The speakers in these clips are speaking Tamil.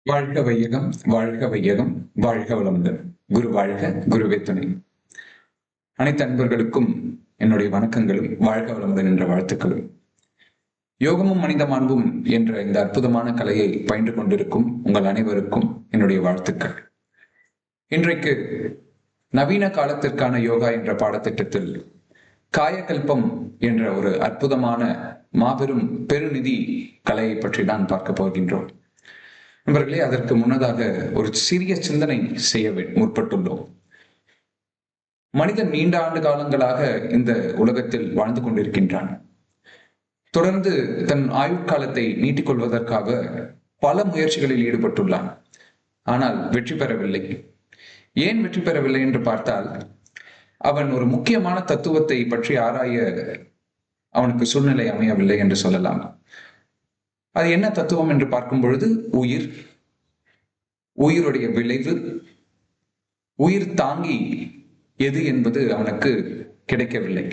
வாழ்க வையகம், வாழ்க வையகம், வாழ்க வளமுடன். குரு வாழ்க, குருவே துணை. அனைத்து அன்பர்களுக்கும் என்னுடைய வணக்கங்களும், வாழ்க வளமுடன் என்ற வாழ்த்துக்களும். யோகமும் மனித மாண்பும் என்ற இந்த அற்புதமான கலையை பயின்று கொண்டிருக்கும் உங்கள் அனைவருக்கும் என்னுடைய வாழ்த்துக்கள். இன்றைக்கு நவீன காலத்திற்கான யோகா என்ற பாடத்திட்டத்தில் காயகல்பம் என்ற ஒரு அற்புதமான மாபெரும் பெருநிதி கலையை பற்றி தான் பார்க்க போகின்றோம். நண்பர்களே, அதற்கு முன்னதாக ஒரு சிறிய சிந்தனை செய்ய முற்பட்டுள்ளோம். மனிதன் நீண்ட ஆண்டு காலங்களாக இந்த உலகத்தில் வாழ்ந்து கொண்டிருக்கின்றான். தொடர்ந்து தன் ஆயுட்காலத்தை நீட்டிக் கொள்வதற்காக பல முயற்சிகளில் ஈடுபட்டுள்ளான். ஆனால் வெற்றி பெறவில்லை. ஏன் வெற்றி பெறவில்லை என்று பார்த்தால், அவன் ஒரு முக்கியமான தத்துவத்தை பற்றி ஆராய அவனுக்கு சூழ்நிலை அமையவில்லை என்று சொல்லலாம். அது என்ன தத்துவம் என்று பார்க்கும் பொழுது, உயிருடைய விளைவு, உயிர் தாங்கி எது என்பது அவனுக்கு கிடைக்கவில்லை.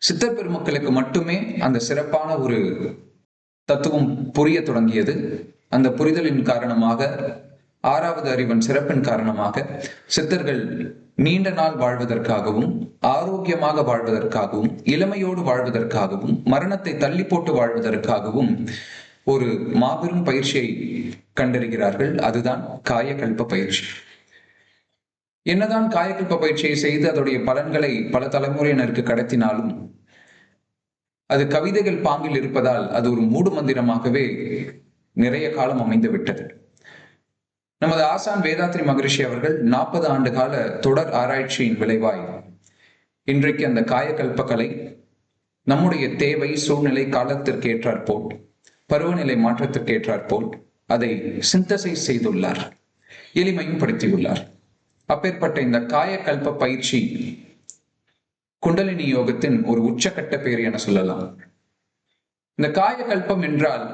சித்தர் பெருமக்களுக்கு மட்டுமே அந்த சிறப்பான ஒரு தத்துவம் புரிய தொடங்கியது. அந்த புரிதலின் காரணமாக, ஆறாவது அறிவன் சிறப்பின் காரணமாக சித்தர்கள் நீண்ட நாள் வாழ்வதற்காகவும், ஆரோக்கியமாக வாழ்வதற்காகவும், இளமையோடு வாழ்வதற்காகவும், மரணத்தை தள்ளி போட்டு வாழ்வதற்காகவும் ஒரு மாபெரும் பயிற்சியை கண்டறிகிறார்கள். அதுதான் காயகல்ப பயிற்சி. என்னதான் காயகல்ப பயிற்சியை செய்து அதோடைய பலன்களை பல தலைமுறையினருக்கு கடத்தினாலும், அது கவிதைகள் பாங்கில் இருப்பதால் அது ஒரு மூடு மந்திரமாகவே நிறைய காலம் அமைந்து விட்டது. நமது ஆசான் வேதாத்ரி மகரிஷி அவர்கள் 40 ஆண்டு கால தொடர் ஆராய்ச்சியின் விளைவாய் இன்றைக்கு அந்த காயகல்ப கலை நம்முடைய தேவை, சூழ்நிலை, காலத்திற்கு ஏற்றாற்போல், பருவநிலை மாற்றத்திற்கு ஏற்றாற்போல் அதை சிந்தசைஸ் செய்துள்ளார், எளிமையும் படுத்தியுள்ளார். அப்பேற்பட்ட இந்த காயகல்ப பயிற்சி குண்டலினி யோகத்தின் ஒரு உச்சக்கட்ட பேர் என சொல்லலாம். இந்த காயகல்பம் என்றால்,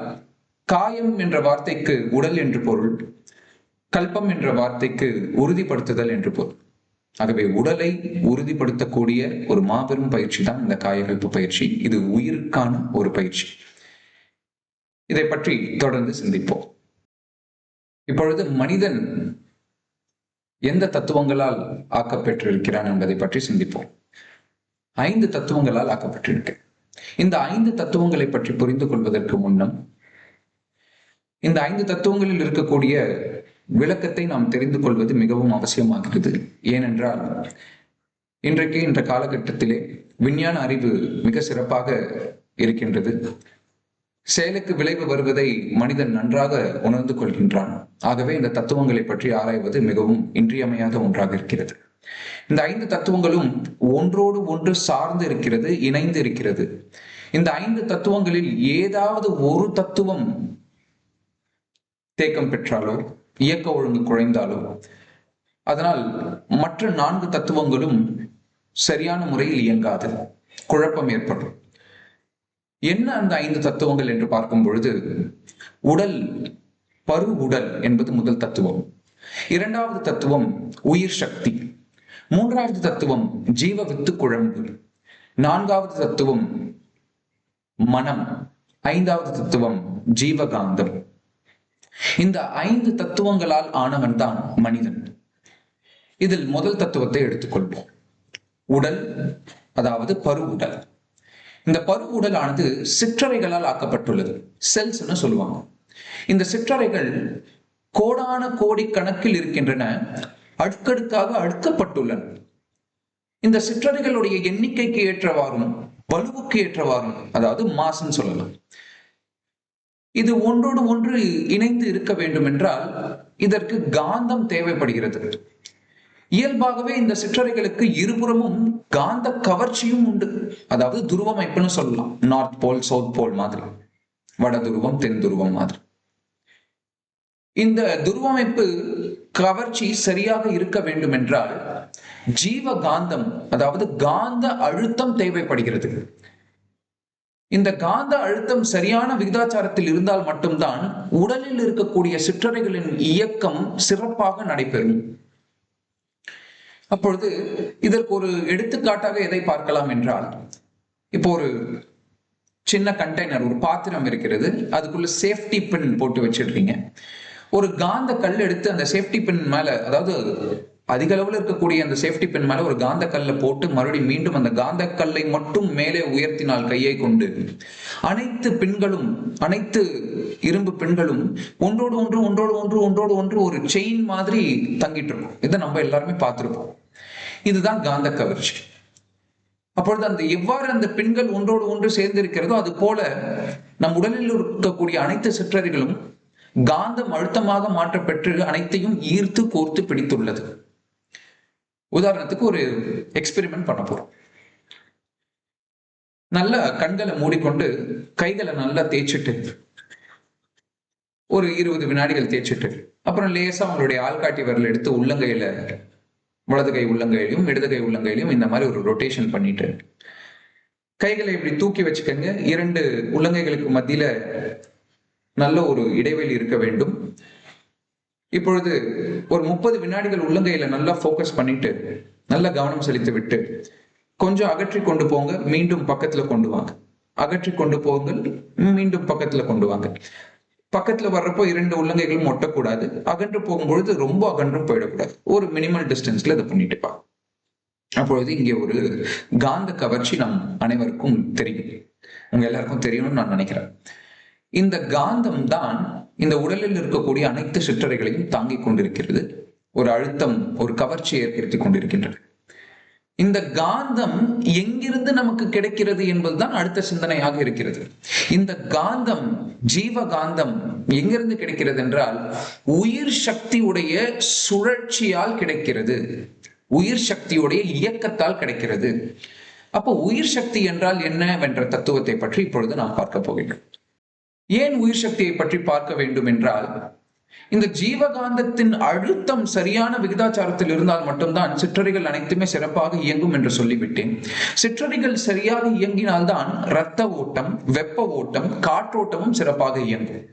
காயம் என்ற வார்த்தைக்கு உடல் என்று பொருள், கல்பம் என்ற வார்த்தைக்கு உறுதிப்படுத்துதல் என்று பொருள். ஆகவே உடலை உறுதிப்படுத்தக்கூடிய ஒரு மாபெரும் பயிற்சி தான் இந்த காயகல்ப பயிற்சி. இது உயிருக்கான ஒரு பயிற்சி. இதை பற்றி தொடர்ந்து சிந்திப்போம். இப்பொழுது மனிதன் எந்த தத்துவங்களால் ஆக்கப்பெற்றிருக்கிறான் என்பதை பற்றி சிந்திப்போம். 5 தத்துவங்களால் ஆக்கப்பட்டிருக்க. இந்த 5 தத்துவங்களை பற்றி புரிந்து கொள்வதற்கு முன்னம் இந்த 5 தத்துவங்களில் இருக்கக்கூடிய விளக்கத்தை நாம் தெரிந்து கொள்வது மிகவும் அவசியமாகிறது. ஏனென்றால் இன்றைக்கு இந்த காலகட்டத்திலே விஞ்ஞான அறிவு மிக சிறப்பாக இருக்கின்றது. செயலுக்கு விளைவு வருவதை மனிதன் நன்றாக உணர்ந்து கொள்கின்றான். ஆகவே இந்த தத்துவங்களை பற்றி ஆராய்வது மிகவும் இன்றியமையாத ஒன்றாக இருக்கிறது. இந்த 5 தத்துவங்களும் ஒன்றோடு ஒன்று சார்ந்து இருக்கிறது, இணைந்து இருக்கிறது. இந்த 5 தத்துவங்களில் ஏதாவது ஒரு தத்துவம் தேக்கம் பெற்றாலோ, இயக்க ஒழுங்கு குறைந்தாலோ, அதனால் மற்ற 4 தத்துவங்களும் சரியான முறையில் இயங்காது, குழப்பம் ஏற்படும். என்ன அந்த 5 தத்துவங்கள் என்று பார்க்கும் பொழுது, உடல், பரு உடல் என்பது முதல் தத்துவம். 2வது தத்துவம் உயிர் சக்தி. 3வது தத்துவம் ஜீவ வித்து குழம்பு. 4வது தத்துவம் மனம். 5வது தத்துவம் ஜீவகாந்தம். இந்த 5 தத்துவங்களால் ஆனவன் தான் மனிதன். இதில் முதல் தத்துவத்தை எடுத்துக்கொள்வோம். உடல், அதாவது பரு உடல். இந்த பரு உடல் ஆனது சிற்றறைகளால் ஆக்கப்பட்டுள்ளது. செல்ஸ்னு சொல்லுவாங்க. இந்த சிற்றறைகள் கோடான கோடி கணக்கில் இருக்கின்றன, அடுக்கடுக்காக அடுக்கப்பட்டுள்ளன. இந்த சிற்றறைகளுடைய எண்ணிக்கைக்கு ஏற்றவாறும், வலுவுக்கு ஏற்றவாறும், அதாவது மாசுன்னு சொல்லலாம், இது ஒன்றோடு ஒன்று இணைந்து இருக்க வேண்டும் என்றால் இதற்கு காந்தம் தேவைப்படுகிறது. இயல்பாகவே இந்த சிற்றறைகளுக்கு இருபுறமும் காந்த கவர்ச்சியும் உண்டு. அதாவது துருவமைப்புன்னு சொல்லலாம். நார்த் போல், சவுத் போல் மாதிரி, வட துருவம், தென் துருவம் மாதிரி. இந்த துருவமைப்பு கவர்ச்சி சரியாக இருக்க வேண்டும் என்றால் ஜீவ காந்தம், அதாவது காந்த அழுத்தம் தேவைப்படுகிறது. இந்த காந்த அழுத்தம் சரியான விகிதாச்சாரத்தில் இருந்தால் மட்டும்தான் உடலில் இருக்கக்கூடிய சிற்றறைகளின் இயக்கம் சிறப்பாக நடைபெறும். அப்பொழுது இதற்கு ஒரு எடுத்துக்காட்டாக எதை பார்க்கலாம் என்றால், இப்போ ஒரு சின்ன கண்டெய்னர், ஒரு பாத்திரம் இருக்கிறது, அதுக்குள்ள சேஃப்டி பின் போட்டு வச்சிருக்கீங்க. ஒரு காந்த கல் எடுத்து அந்த சேஃப்டி பின் மேல, அதாவது அதிக அளவுல இருக்கக்கூடிய அந்த சேஃப்டி பின் மேல ஒரு காந்த கல்லை போட்டு மறுபடியும் மீண்டும் அந்த காந்த கல்லை மட்டும் மேலே உயர்த்தினால் கையை கொண்டு, அனைத்து பின்களும், அனைத்து இரும்பு பின்களும் ஒன்றோடு ஒன்று ஒன்றோடு ஒன்று ஒன்றோடு ஒன்று ஒரு செயின் மாதிரி தங்கிட்டு இருக்கும். இதை நம்ம எல்லாருமே பார்த்திருப்போம். இதுதான் காந்த கவர்ச்சி. அப்பொழுது அந்த எவ்வாறு அந்த பின்கள் ஒன்றோடு ஒன்று சேர்ந்திருக்கிறதோ அது போல நம் உடலில் இருக்கக்கூடிய அனைத்து சிற்றறிகளும் காந்தம் அழுத்தமாக மாற்றப்பெற்று அனைத்தையும் ஈர்த்து கோர்த்து பிடித்துள்ளது. உதாரணத்துக்கு ஒரு எக்ஸ்பெரிமெண்ட் பண்ண போறோம். நல்லா கண்களை மூடிக்கொண்டு கைகளை நல்லா தேய்ச்சிட்டு ஒரு 20 வினாடிகள் தேய்ச்சிட்டு, அப்புறம் லேசா உங்களுடைய ஆள்காட்டி விரல் எடுத்து உள்ளங்கையில, வலது கை உள்ளங்கையிலையும் இடது கை உள்ளங்கையிலையும் இந்த மாதிரி ஒரு ரொட்டேஷன் பண்ணிட்டு கைகளை இப்படி தூக்கி வச்சுக்கோங்க. 2 உள்ளங்கைகளுக்கு மத்தியில நல்ல ஒரு இடைவெளி இருக்க வேண்டும். இப்பொழுது ஒரு 30 வினாடிகள் உள்ளங்கையில நல்லா போக்கஸ் பண்ணிட்டு நல்ல கவனம் செலுத்தி விட்டு கொஞ்சம் அகற்றி கொண்டு போங்க, மீண்டும் பக்கத்துல கொண்டு வாங்க. அகற்றி கொண்டு போங்கள், மீண்டும் பக்கத்துல கொண்டு வாங்க. பக்கத்துல வர்றப்போ 2 உள்ளங்கைகளும் ஒட்டக்கூடாது. அகன்று போகும்பொழுது ரொம்ப அகன்றும் போயிடக்கூடாது. ஒரு மினிமல் டிஸ்டன்ஸ்ல இதை பண்ணிட்டு பா. அப்பொழுது இங்கே ஒரு காந்த கவர்ச்சி நம் அனைவருக்கும் தெரியும். உங்க எல்லாருக்கும் தெரியும்னு நான் நினைக்கிறேன். இந்த காந்தம் தான் இந்த உடலில் இருக்கக்கூடிய அனைத்து சிற்றறைகளையும் தாங்கிக் கொண்டிருக்கிறது. ஒரு அழுத்தம், ஒரு கவர்ச்சியை ஏற்படுத்தி கொண்டிருக்கின்றது. இந்த காந்தம் எங்கிருந்து நமக்கு கிடைக்கிறது என்பதுதான் அடுத்த சிந்தனையாக இருக்கிறது. இந்த காந்தம், ஜீவ காந்தம் எங்கிருந்து கிடைக்கிறது என்றால் உயிர் சக்தி உடைய சுழற்சியால் கிடைக்கிறது. உயிர் சக்தியுடைய இயக்கத்தால் கிடைக்கிறது. அப்போ உயிர் சக்தி என்றால் என்னவென்ற தத்துவத்தை பற்றி இப்பொழுது நாம் பார்க்க போகிறோம். ஏன் உயிர் சக்தியை பற்றி பார்க்க வேண்டும் என்றால், இந்த ஜீவகாந்தத்தின் அழுத்தம் சரியான விகிதாச்சாரத்தில் இருந்தால் மட்டும்தான் சிற்றறிகள் அனைத்துமே சிறப்பாக இயங்கும் என்று சொல்லிவிட்டேன். சிற்றறிகள் சரியாக இயங்கினால்தான் இரத்த ஓட்டம், வெப்ப ஓட்டம், காற்றோட்டமும் சிறப்பாக இயங்கும்.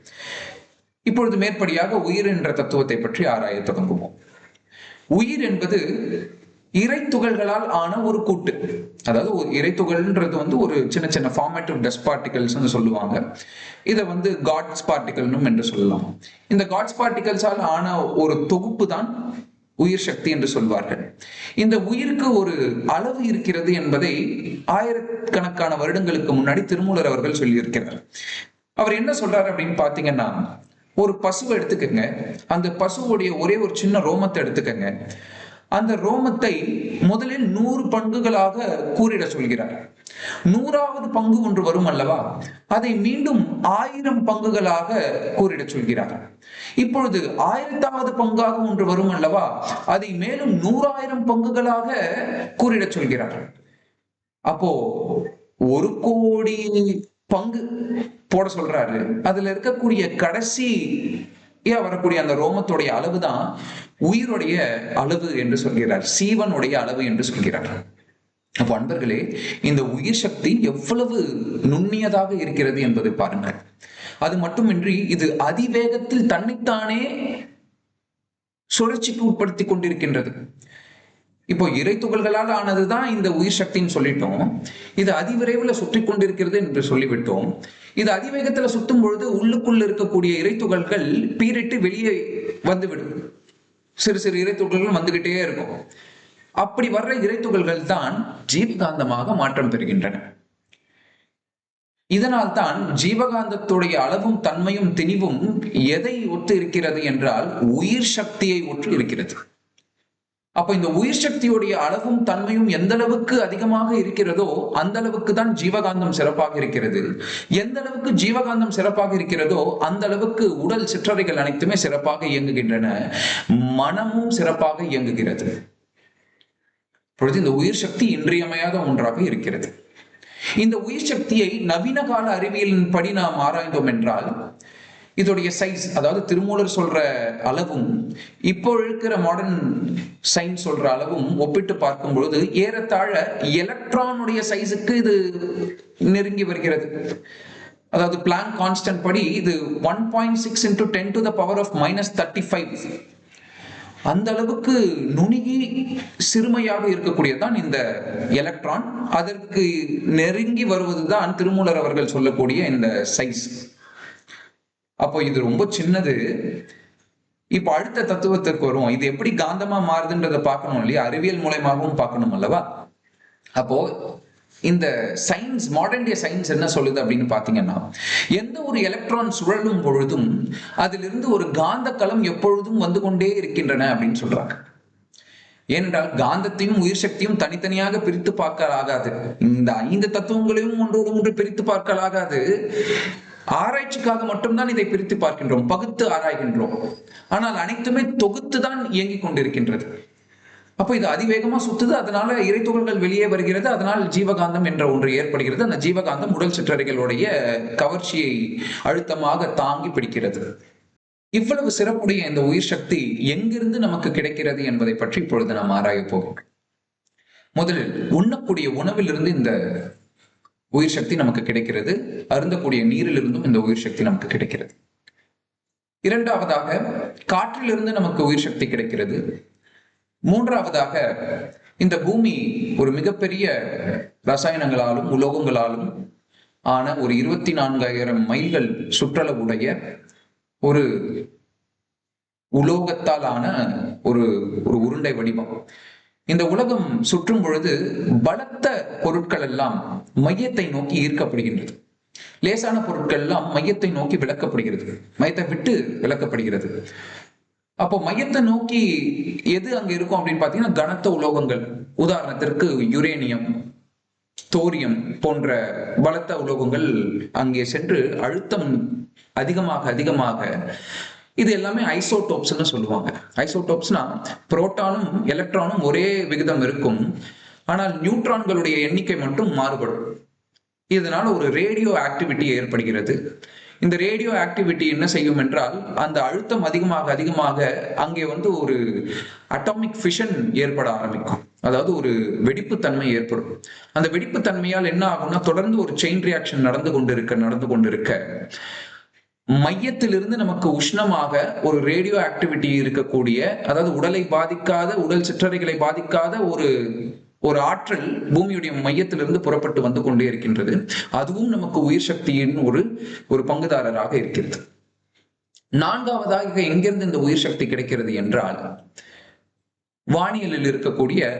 இப்பொழுது மேற்படியாக உயிர் என்ற தத்துவத்தை பற்றி ஆராய தொடங்குவோம். உயிர் என்பது இறை துகள்களால் ஆன ஒரு கூட்டு. அதாவது ஒரு இறை துகள்ன்றது ஒரு சின்ன சின்ன ஃபார்மேட்டிவ் டஸ்ட் பார்ட்டிகல்ஸ் சொல்லுவாங்க. இதை காட்ஸ் பார்ட்டிகல்னும் என்று சொல்லலாம். இந்த காட்ஸ் பார்ட்டிகல்ஸால் ஆன ஒரு தொகுப்பு தான் உயிர் சக்தி என்று சொல்வார்கள். இந்த உயிருக்கு ஒரு அளவு இருக்கிறது என்பதை ஆயிரக்கணக்கான வருடங்களுக்கு முன்னாடி திருமூலர் அவர்கள் சொல்லியிருக்கிறார். அவர் என்ன சொல்றாரு அப்படின்னு பாத்தீங்கன்னா, ஒரு பசுவை எடுத்துக்கங்க. அந்த பசுவுடைய ஒரே ஒரு சின்ன ரோமத்தை எடுத்துக்கங்க. அந்த ரோமத்தை முதலில் 100 பங்குகளாக கூறிட சொல்கிறார். 100வது பங்கு ஒன்று வரும் அல்லவா, அதை மீண்டும் 1000 பங்குகளாக கூறிட சொல்கிறார். இப்பொழுது 1000வது பங்காக ஒன்று வரும் அல்லவா, அதை மேலும் 100,000 பங்குகளாக கூறிட சொல்கிறார். அப்போ 1,00,00,000 பங்கு போட சொல்றாரு. அதுல இருக்கக்கூடிய கடைசி வரக்கூடிய அந்த ரோமத்துடைய அளவு தான் உயிருடைய அளவு என்று சொல்கிறார். சீவனுடைய அளவு என்று சொல்கிறார். அப்போ அன்பர்களே, இந்த உயிர் சக்தி எவ்வளவு நுண்ணியதாக இருக்கிறது என்பதை பாருங்கள். அது மட்டுமின்றி இது அதிவேகத்தில் தன்னைத்தானே சுழற்சிக்கு உட்படுத்தி கொண்டிருக்கின்றது. இப்போ இறை துகள்களால் ஆனதுதான் இந்த உயிர் சக்தின்னு சொல்லிட்டோம். இது அதிவிரைவில் சுற்றி கொண்டிருக்கிறது என்று சொல்லிவிட்டோம். இது அதிவேகத்துல சுத்தும் பொழுது உள்ளுக்குள்ள இருக்கக்கூடிய இறை துகள்கள் பீரிட்டு வெளியே வந்துவிடும். சிறு சிறு இறை துகள்கள் வந்துகிட்டே இருக்கும். அப்படி வர்ற இறை துகள்கள் தான் ஜீவகாந்தமாக மாற்றம் பெறுகின்றன. இதனால் தான் ஜீவகாந்தத்துடைய அளவும் தன்மையும் திணிவும் எதை ஒத்து இருக்கிறது என்றால் உயிர் சக்தியை ஒற்று இருக்கிறது. அப்ப இந்த உயிர் சக்தியுடைய அளவும் தன்மையும் எந்த அளவுக்கு அதிகமாக இருக்கிறதோ அந்த அளவுக்கு தான் ஜீவகாந்தம் சிறப்பாக இருக்கிறது. எந்த அளவுக்கு ஜீவகாந்தம் சிறப்பாக இருக்கிறதோ அந்த அளவுக்கு உடல் சிற்றறைகள் அனைத்துமே சிறப்பாக இயங்குகின்றன. மனமும் சிறப்பாக இயங்குகிறது. இந்த உயிர் சக்தி இன்றியமையாத ஒன்றாக இருக்கிறது. இந்த உயிர் சக்தியை நவீன கால அறிவியலின் படி நாம் ஆராய்ந்தோம் என்றால் இதோடைய சைஸ், அதாவது திருமூலர் சொல்ற அளவும் இப்போ இருக்கிற மாடர்ன் சயின்ஸ் சொல்ற அளவும் ஒப்பிட்டு பார்க்கும் பொழுது ஏறத்தாழ எலக்ட்ரானுடைய சைஸுக்கு இது நெருங்கி வருகிறது. அதாவது பிளாங்க் கான்ஸ்டன்ட் படி இது 1.6 into 10 to the power of -35. அந்த அளவுக்கு நுணுகி சிறுமையாக இருக்கக்கூடியதான் இந்த எலக்ட்ரான். அதற்கு நெருங்கி வருவதுதான் திருமூலர் அவர்கள் சொல்லக்கூடிய இந்த சைஸ். அப்போ இது ரொம்ப சின்னது. இப்ப அடுத்த தத்துவத்திற்கு வருவோம். இது எப்படி காந்தமா மாறுதுன்றதை பார்க்கணும் இல்லையா? அறிவியல் மூலயமாகவும் பார்க்கணும் அல்லவா? அப்போ இந்த சயின்ஸ், மாடர்ன் டே சயின்ஸ் என்ன சொல்லுது அப்படின்னு பாத்தீங்கன்னா, எந்த ஒரு எலக்ட்ரான் சுழலும் பொழுதும் அதிலிருந்து ஒரு காந்த களம் எப்பொழுதும் வந்து கொண்டே இருக்கின்றன அப்படின்னு சொல்றாங்க. ஏனென்றால் காந்தத்தையும் உயிர் சக்தியும் தனித்தனியாக பிரித்து பார்க்கலாகாது. இந்த 5 தத்துவங்களையும் ஒன்றோடு ஒன்று பிரித்து பார்க்கலாகாது. ஆராய்ச்சிக்காக மட்டும்தான் இதை பிரித்து பார்க்கின்றோம், பகுத்து ஆராய்கின்றோம். ஆனால் அனைத்துமே தொகுத்து தான் இயங்கிக் கொண்டிருக்கின்றது. அப்போ இது அதிவேகமா சுத்துது, அதனால இறைத்துகள்கள் வெளியே வருகிறது, அதனால் ஜீவகாந்தம் என்ற ஒன்று ஏற்படுகிறது. அந்த ஜீவகாந்தம் உடல் சிற்றறைகளுடைய கவர்ச்சியை அழுத்தமாக தாங்கி பிடிக்கிறது. இவ்வளவு சிறப்புடைய இந்த உயிர் சக்தி எங்கிருந்து நமக்கு கிடைக்கிறது என்பதை பற்றி இப்பொழுது நாம் ஆராய போகிறோம். முதலில் உண்ணக்கூடிய உணவிலிருந்து இந்த உயிர் சக்தி நமக்கு கிடைக்கிறது. அருந்தக்கூடிய நீரிலிருந்தும் இந்த உயிர் சக்தி நமக்கு கிடைக்கிறது. இரண்டாவதாக காற்றிலிருந்து நமக்கு உயிர் சக்தி கிடைக்கிறது. மூன்றாவதாக இந்த பூமி ஒரு மிகப்பெரிய ரசாயனங்களாலும் உலோகங்களாலும் ஆன ஒரு 24,000 மைல்கள் சுற்றளவுடைய ஒரு உலோகத்தால் ஆன ஒரு உருண்டை வடிவம். இந்த உலகம் சுற்றும் பொழுது பலத்த பொருட்கள் எல்லாம் மையத்தை நோக்கி ஈர்க்கப்படுகின்றது. லேசான பொருட்கள் எல்லாம் மையத்தை நோக்கி விளக்கப்படுகிறது, மையத்தை விட்டு விளக்கப்படுகிறது. அப்போ மையத்தை நோக்கி எது அங்க இருக்கும் அப்படின்னு பாத்தீங்கன்னா கனத்த உலோகங்கள், உதாரணத்திற்கு யுரேனியம், தோரியம் போன்ற பலத்த உலோகங்கள் அங்கே சென்று அழுத்தம் அதிகமாக அதிகமாக, இது எல்லாமே ஐசோடோப்ஸ்னு சொல்லுவாங்க. ஐசோடோப்ஸ்னா புரோட்டானும் எலக்ட்ரானும் ஒரே விகிதம் இருக்கும், ஆனால் நியூட்ரான்களுடைய எண்ணிக்கை மட்டும் மாறுபடும். இதனால ஒரு ரேடியோ ஆக்டிவிட்டி ஏற்படுகிறது. இந்த ரேடியோ ஆக்டிவிட்டி என்ன செய்யும் என்றால், அந்த அழுத்தம் அதிகமாக அதிகமாக அங்கே ஒரு அட்டாமிக் ஃபிஷன் ஏற்பட ஆரம்பிக்கும். அதாவது ஒரு வெடிப்புத்தன்மை ஏற்படும். அந்த வெடிப்புத்தன்மையால் என்ன ஆகும்னா, தொடர்ந்து ஒரு செயின் ரியாக்ஷன் நடந்து கொண்டிருக்க மையத்திலிருந்து நமக்கு உஷ்ணமாக ஒரு ரேடியோ ஆக்டிவிட்டி இருக்கக்கூடிய, அதாவது உடலை பாதிக்காத, உடல் சிற்றறைகளை பாதிக்காத ஒரு ஆற்றல் பூமியுடைய மையத்திலிருந்து புறப்பட்டு வந்து கொண்டே இருக்கின்றது. அதுவும் நமக்கு உயிர் சக்தியின் ஒரு பங்குதாரராக இருக்கிறது. நான்காவதாக எங்கிருந்து இந்த உயிர் சக்தி கிடைக்கிறது என்றால், வானியலில் இருக்கக்கூடிய,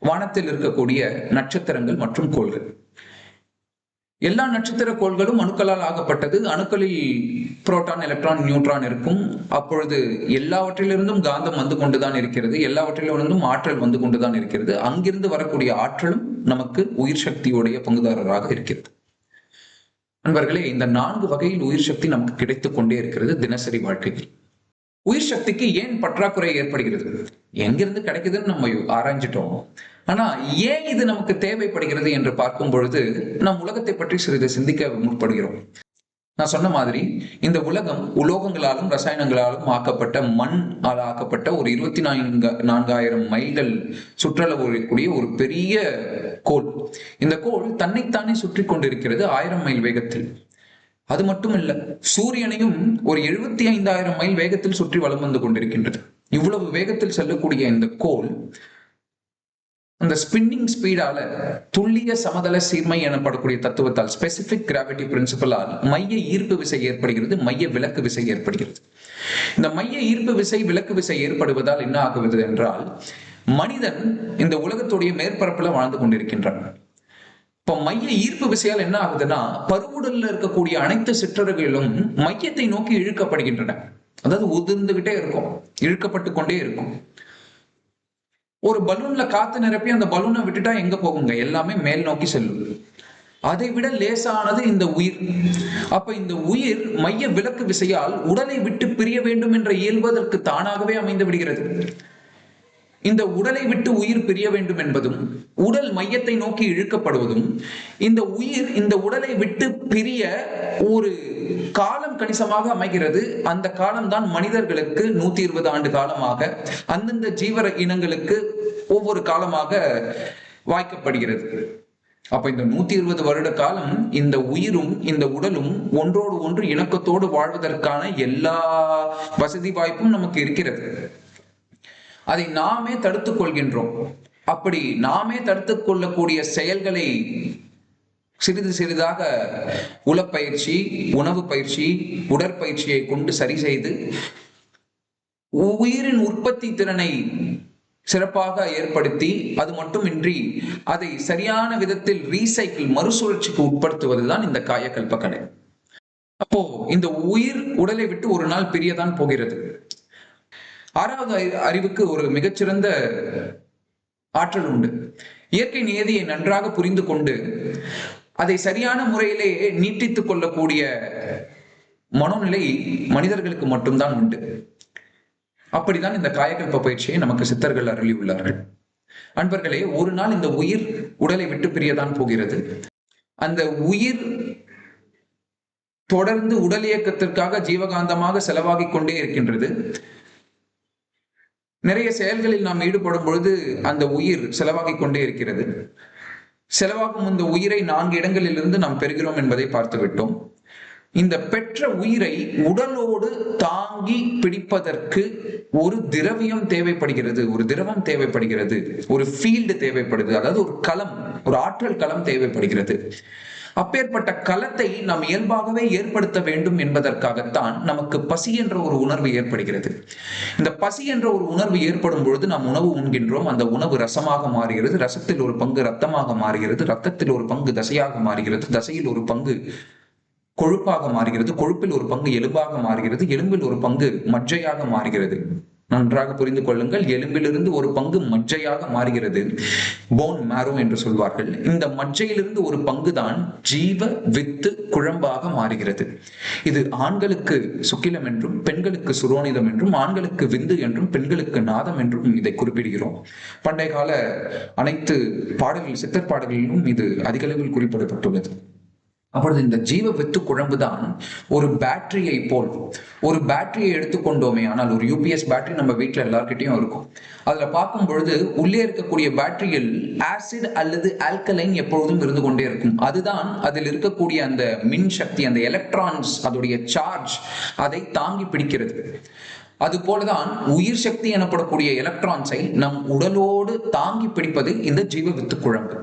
வானத்தில் இருக்கக்கூடிய நட்சத்திரங்கள் மற்றும் கோள்கள். எல்லா நட்சத்திர கோள்களும் அணுக்களால் ஆகப்பட்டது. அணுக்களில் புரோட்டான், எலக்ட்ரான், நியூட்ரான் இருக்கும். அப்பொழுது எல்லாவற்றிலிருந்தும் காந்தம் வந்து கொண்டுதான் இருக்கிறது, எல்லாவற்றிலிருந்தும் ஆற்றல் வந்து கொண்டுதான் இருக்கிறது. அங்கிருந்து வரக்கூடிய ஆற்றலும் நமக்கு உயிர் சக்தியுடைய பங்குதாரராக இருக்கிறது. நண்பர்களே, இந்த 4 வகையில் உயிர் சக்தி நமக்கு கிடைத்துக் கொண்டே இருக்கிறது தினசரி வாழ்க்கையில். உயிர் சக்திக்கு ஏன் பற்றாக்குறை ஏற்படுகிறது, எங்கிருந்து கிடைக்குதுன்னு நம்ம ஆராய்ஞ்சிட்டோம். ஆனா ஏன் இது நமக்கு தேவைப்படுகிறது என்று பார்க்கும் பொழுது நம் உலகத்தை பற்றி சிறிது சிந்திக்க முற்படுகிறோம். நான் சொன்ன மாதிரி இந்த உலகம் உலோகங்களாலும் ரசாயனங்களாலும் ஆக்கப்பட்ட, மண் ஆக்கப்பட்ட ஒரு 24,000 மைல்கள் சுற்றளவு கூடிய ஒரு பெரிய கோள். இந்த கோள் தன்னைத்தானே சுற்றி கொண்டிருக்கிறது 1000 மைல் வேகத்தில். அது மட்டும் இல்ல, சூரியனையும் ஒரு 75,000 மைல் வேகத்தில் சுற்றி வலம் வந்து கொண்டிருக்கின்றது. இவ்வளவு வேகத்தில் செல்லக்கூடிய இந்த கோள் அந்த ஸ்பின்னிங் ஸ்பீடால, துல்லிய சமதள சீர்மை எனப்படக்கூடிய தத்துவத்தால், ஸ்பெசிபிக் கிராவிட்டி பிரின்சிபலால் மைய ஈர்ப்பு விசை ஏற்படுகிறது, மைய விலக்கு விசை ஏற்படுகிறது. இந்த மைய ஈர்ப்பு விசை, விலக்கு விசை ஏற்படுவதால் என்ன ஆகுவது என்றால், மனிதன் இந்த உலகத்துடைய மேற்பரப்புல வாழ்ந்து கொண்டிருக்கின்றான். இப்ப மைய ஈர்ப்பு விசையால் என்ன ஆகுதுன்னா, பருவுடல்ல இருக்கக்கூடிய அனைத்து சிற்றறைகளும் மையத்தை நோக்கி இழுக்கப்படுகின்றன. அதாவது உதிர்ந்துகிட்டே இருக்கும், இழுக்கப்பட்டு கொண்டே இருக்கும். ஒரு பலூன்ல காத்து நிரப்பி அந்த பலூனை விட்டுட்டா எங்க போகுங்க, எல்லாமே மேல் நோக்கி செல்லும். அதை விட லேசானது இந்த உயிர். அப்ப இந்த உயிர் மைய விலக்கு விசையால் உடலை விட்டு பிரிய வேண்டும் என்ற இயல்பதற்கு தானாகவே அமைந்து விடுகிறது. இந்த உடலை விட்டு உயிர் பிரிய வேண்டும் என்பதும், உடல் மையத்தை நோக்கி இழுக்கப்படுவதும், இந்த உயிர் இந்த உடலை விட்டு பிரிய ஒரு காலம் கணிசமாக அமைகிறது. அந்த காலம்தான் மனிதர்களுக்கு 120 ஆண்டு காலமாக, அந்தந்த ஜீவ இனங்களுக்கு ஒவ்வொரு காலமாக வாய்க்கப்படுகிறது. அப்ப இந்த 120 வருட காலம் இந்த உயிரும் இந்த உடலும் ஒன்றோடு ஒன்று இணக்கத்தோடு வாழ்வதற்கான எல்லா வசதி வாய்ப்பும் நமக்கு இருக்கிறது. அதை நாமே தடுத்துக் கொள்கின்றோம். அப்படி நாமே தடுத்துக் கொள்ளக்கூடிய செயல்களை சிறிது சிறிதாக உளப்பயிற்சி, உணவு பயிற்சி, உடற்பயிற்சியை கொண்டு சரி செய்து உயிரின் உற்பத்தி திறனை சிறப்பாக ஏற்படுத்தி, அது மட்டுமின்றி அதை சரியான விதத்தில் ரீசைக்கிள் மறுசுழற்சிக்கு உட்படுத்துவதுதான் இந்த காயகல்ப கலை. அப்போ இந்த உயிர் உடலை விட்டு ஒரு நாள் பிரியதான் போகிறது. ஆறாவது அறிவுக்கு ஒரு மிகச்சிறந்த ஆற்றல் உண்டு. இயற்கை நியதியை நன்றாக புரிந்து கொண்டு அதை சரியான முறையிலே நீட்டித்துக் கொள்ளக்கூடிய மனோநிலை மனிதர்களுக்கு மட்டும்தான் உண்டு. அப்படிதான் இந்த காயகல்ப பயிற்சியை நமக்கு சித்தர்கள் அருளியுள்ளார்கள். அன்பர்களே, ஒரு நாள் இந்த உயிர் உடலை விட்டு பிரியதான் போகிறது. அந்த உயிர் தொடர்ந்து உடல் இயக்கத்திற்காக ஜீவகாந்தமாக செலவாகிக் கொண்டே இருக்கின்றது. நிறைய செயல்களில் நாம் ஈடுபடும் பொழுது அந்த உயிர் செலவாகிக் கொண்டே இருக்கிறது. செலவாகும் இந்த உயிரை 4 இடங்களிலிருந்து நாம் பெறுகிறோம் என்பதை பார்த்து விட்டோம். இந்த பெற்ற உயிரை உடலோடு தாங்கி பிடிப்பதற்கு ஒரு திரவியம் தேவைப்படுகிறது, ஒரு திரவம் தேவைப்படுகிறது, ஒரு ஃபீல்டு தேவைப்படுது. அதாவது ஒரு களம், ஒரு ஆற்றல் களம் தேவைப்படுகிறது. அப்பேற்பட்ட களத்தை நாம் இயல்பாகவே ஏற்படுத்த வேண்டும் என்பதற்காகத்தான் நமக்கு பசி என்ற ஒரு உணர்வு ஏற்படுகிறது. இந்த பசி என்ற ஒரு உணர்வு ஏற்படும் பொழுது நாம் உணவு உண்கின்றோம். அந்த உணவு ரசமாக மாறுகிறது, ரசத்தில் ஒரு பங்கு ரத்தமாக மாறுகிறது, ரத்தத்தில் ஒரு பங்கு தசையாக மாறுகிறது, தசையில் ஒரு பங்கு கொழுப்பாக மாறுகிறது, கொழுப்பில் ஒரு பங்கு எலும்பாக மாறுகிறது, எலும்பில் ஒரு பங்கு மஜ்ஜையாக மாறுகிறது. நன்றாக புரிந்து கொள்ளுங்கள், எலும்பிலிருந்து ஒரு பங்கு மஜ்ஜையாக மாறுகிறது, போன் மேரோ என்று சொல்வார்கள். இந்த மஜ்ஜையிலிருந்து ஒரு பங்கு தான் ஜீவ வித்து குழம்பாக மாறுகிறது. இது ஆண்களுக்கு சுக்கிலம் என்றும், பெண்களுக்கு சுரோனிதம் என்றும், ஆண்களுக்கு விந்து என்றும், பெண்களுக்கு நாதம் என்றும் இதை குறிப்பிடுகிறோம். பண்டைய கால அனைத்து பாடல்கள், சித்தர் பாடல்களிலும் இது அதிக அளவில் குறிப்பிடப்பட்டுள்ளது. அப்பொழுது இந்த ஜீவ வித்து குழம்பு தான் ஒரு பேட்டரியை போல், ஒரு பேட்டரியை எடுத்துக்கொண்டோமே ஆனால், ஒரு யூபிஎஸ் பேட்டரி நம்ம வீட்டில் எல்லார்கிட்டையும் இருக்கும். அதுல பார்க்கும் பொழுது உள்ளே இருக்கக்கூடிய பேட்டரியில் ஆசிட் அல்லது ஆல்கலைன் எப்பொழுதும் இருந்து கொண்டே இருக்கும். அதுதான் அதில் இருக்கக்கூடிய அந்த மின் சக்தி, அந்த எலக்ட்ரான்ஸ், அதோடைய சார்ஜ் அதை தாங்கி பிடிக்கிறது. அது போலதான் உயிர் சக்தி எனப்படக்கூடிய எலக்ட்ரான்ஸை நம் உடலோடு தாங்கி பிடிப்பது இந்த ஜீவ வித்து குழம்பு.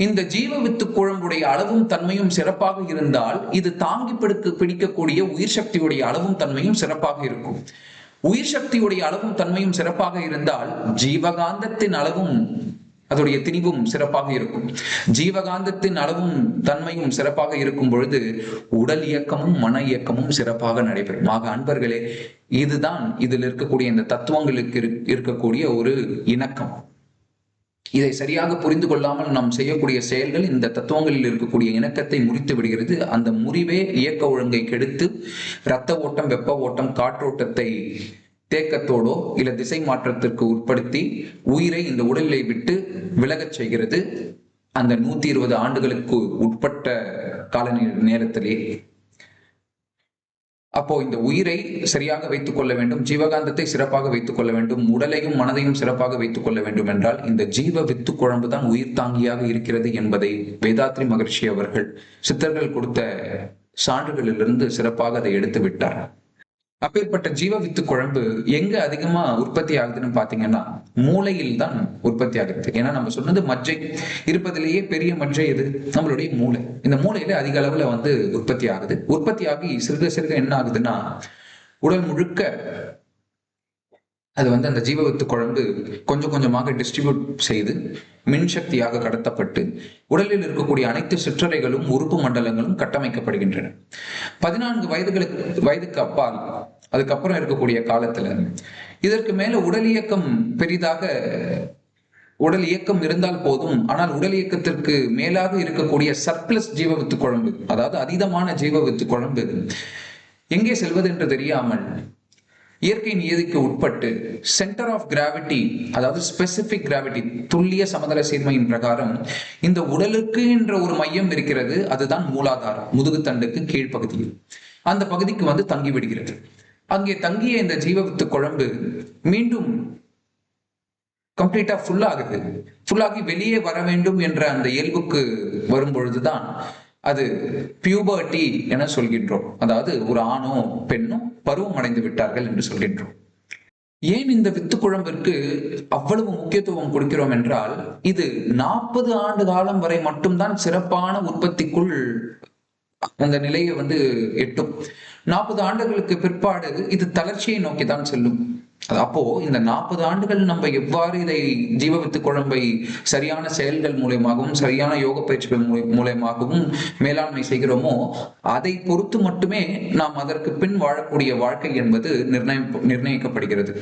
இந்த ஜீவ வித்து குழம்புடைய அளவும் தன்மையும் சிறப்பாக இருந்தால், இது தாங்கி பிடிக்கக்கூடிய உயிர் சக்தியுடைய அளவும் தன்மையும் சிறப்பாக இருக்கும். உயிர் சக்தியுடைய அளவும் தன்மையும் சிறப்பாக இருந்தால் ஜீவகாந்தத்தின் அளவும் அதோடைய திணிவும் சிறப்பாக இருக்கும். ஜீவகாந்தத்தின் அளவும் தன்மையும் சிறப்பாக இருக்கும் பொழுது உடல் இயக்கமும் மன இயக்கமும் சிறப்பாக நடைபெறும். ஆக அன்பர்களே, இதுதான் இதில் இருக்கக்கூடிய இந்த தத்துவங்களுக்கு இருக்கக்கூடிய ஒரு இணக்கம். இதை சரியாக புரிந்து கொள்ளாமல் நாம் செய்யக்கூடிய செயல்கள் இந்த தத்துவங்களில் இருக்கக்கூடிய இணக்கத்தை முறித்து விடுகிறது. அந்த முறிவே இயக்க ஒழுங்கை கெடுத்து இரத்த ஓட்டம், வெப்ப ஓட்டம், காற்றோட்டத்தை தேக்கத்தோடோ இல்ல திசை மாற்றத்திற்கு உட்படுத்தி உயிரை இந்த உடலை விட்டு விலகச் செய்கிறது. அந்த 120 ஆண்டுகளுக்கு உட்பட்ட கால நேரத்திலே. அப்போ இந்த உயிரை சரியாக வைத்துக் கொள்ள வேண்டும், ஜீவகாந்தத்தை சிறப்பாக வைத்துக் கொள்ள வேண்டும், உடலையும் மனதையும் சிறப்பாக வைத்துக் கொள்ள வேண்டும் என்றால் இந்த ஜீவ வித்து குழம்பு தான் உயிர் தாங்கியாக இருக்கிறது என்பதை வேதாத்ரி மகர்ஷி அவர்கள் சித்தர்கள் கொடுத்த சான்றுகளிலிருந்து சிறப்பாக அதை எடுத்து விட்டார். அப்பேற்பட்ட ஜீவ வித்து குழம்பு எங்க அதிகமா உற்பத்தி ஆகுதுன்னு பாத்தீங்கன்னா மூளையில் தான் உற்பத்தி ஆகுது. ஏன்னா நம்ம சொன்னது மஜ்ஜை இருப்பதிலேயே பெரிய மஜ்ஜை எது? நம்மளுடைய மூளை. இந்த மூளையில அதிக அளவுல உற்பத்தி ஆகுது. உற்பத்தி ஆகி சிறுக சிறுக என்ன ஆகுதுன்னா உடல் முழுக்க அது அந்த ஜீவவித்து குழம்பு கொஞ்சம் கொஞ்சமாக டிஸ்ட்ரிபியூட் செய்து மின் சக்தியாக கடத்தப்பட்டு உடலில் இருக்கக்கூடிய அனைத்து சிற்றறைகளும் உறுப்பு மண்டலங்களும் கட்டமைக்கப்படுகின்றன. 14 வயதுக்கு அப்பால், அதுக்கப்புறம் இருக்கக்கூடிய காலத்துல இதற்கு மேல உடல் இயக்கம் பெரிதாக, உடல் இயக்கம் இருந்தால் போதும், ஆனால் உடல் இயக்கத்திற்கு மேலாக இருக்கக்கூடிய சர்ப்ளஸ் ஜீவவித்து குழம்பு, அதாவது அதீதமான ஜீவவித்து குழம்பு எங்கே செல்வது என்று தெரியாமல் இயற்கை நியதிக்கு உட்பட்டு சென்டர் ஆஃப் கிராவிட்டி, அதாவது ஸ்பெசிபிக் கிராவிட்டி, துல்லிய சமதள சீர்மையின் பிரகாரம் இந்த உடலுக்கு என்ற ஒரு மையம் இருக்கிறது. அதுதான் மூலாதாரம், முதுகுத்தண்டுக்கு கீழ்ப்பகுதியில். அந்த பகுதிக்கு தங்கி விடுகிறது. அங்கே தங்கிய இந்த ஜீவவித்து குழம்பு மீண்டும் கம்ப்ளீட்டா ஃபுல்லாகி வெளியே வர வேண்டும் என்ற அந்த இயல்புக்கு வரும் பொழுதுதான் அது பியூபர்ட்டி என சொல்கின்றோம். அதாவது ஒரு ஆணோ பெண்ணோ பருவம் அடைந்து விட்டார்கள் என்று சொல்கின்றோம். ஏன் இந்த வித்து குழம்பிற்கு அவ்வளவு முக்கியத்துவம் கொடுக்கிறோம் என்றால், இது 40 ஆண்டு காலம் வரை மட்டும்தான் சிறப்பான உற்பத்திக்குள் அந்த நிலையை எட்டும். 40 ஆண்டுகளுக்கு பிற்பாடு இது தளர்ச்சியை நோக்கிதான் செல்லும். அப்போ இந்த 40 ஆண்டுகள் நம்ம எவ்வாறு இதை ஜீவவித்து குழம்பை சரியான செயல்கள் மூலயமாகவும் சரியான யோக பயிற்சிகள் மூலயமாகவும் மேலாண்மை செய்கிறோமோ அதை பொறுத்து மட்டுமே நாம் அதற்கு பின் வாழக்கூடிய வாழ்க்கை என்பது நிர்ணயிக்கப்படுகிறது.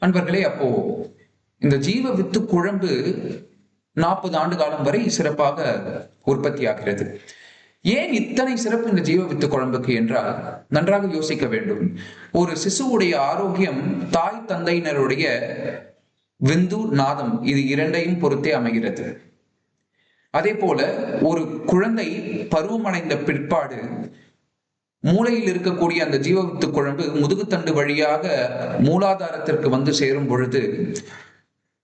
அன்பர்களே, அப்போ இந்த ஜீவ வித்து குழம்பு 40 ஆண்டு காலம் வரை சிறப்பாக உற்பத்தி ஆகிறது. ஏன் இத்தனை சிறப்பு இந்த ஜீவ வித்து குழம்புக்கு என்றால் நன்றாக யோசிக்க வேண்டும். ஒரு சிசுவுடைய ஆரோக்கியம் தாய் தந்தையினருடைய விந்து நாதம் இது இரண்டையும் பொறுத்தே அமைகிறது. அதே போல ஒரு குழந்தை பருவமடைந்த பிற்பாடு மூளையில் இருக்கக்கூடிய அந்த ஜீவவித்து குழம்பு முதுகுத்தண்டு வழியாக மூலாதாரத்திற்கு வந்து சேரும் பொழுது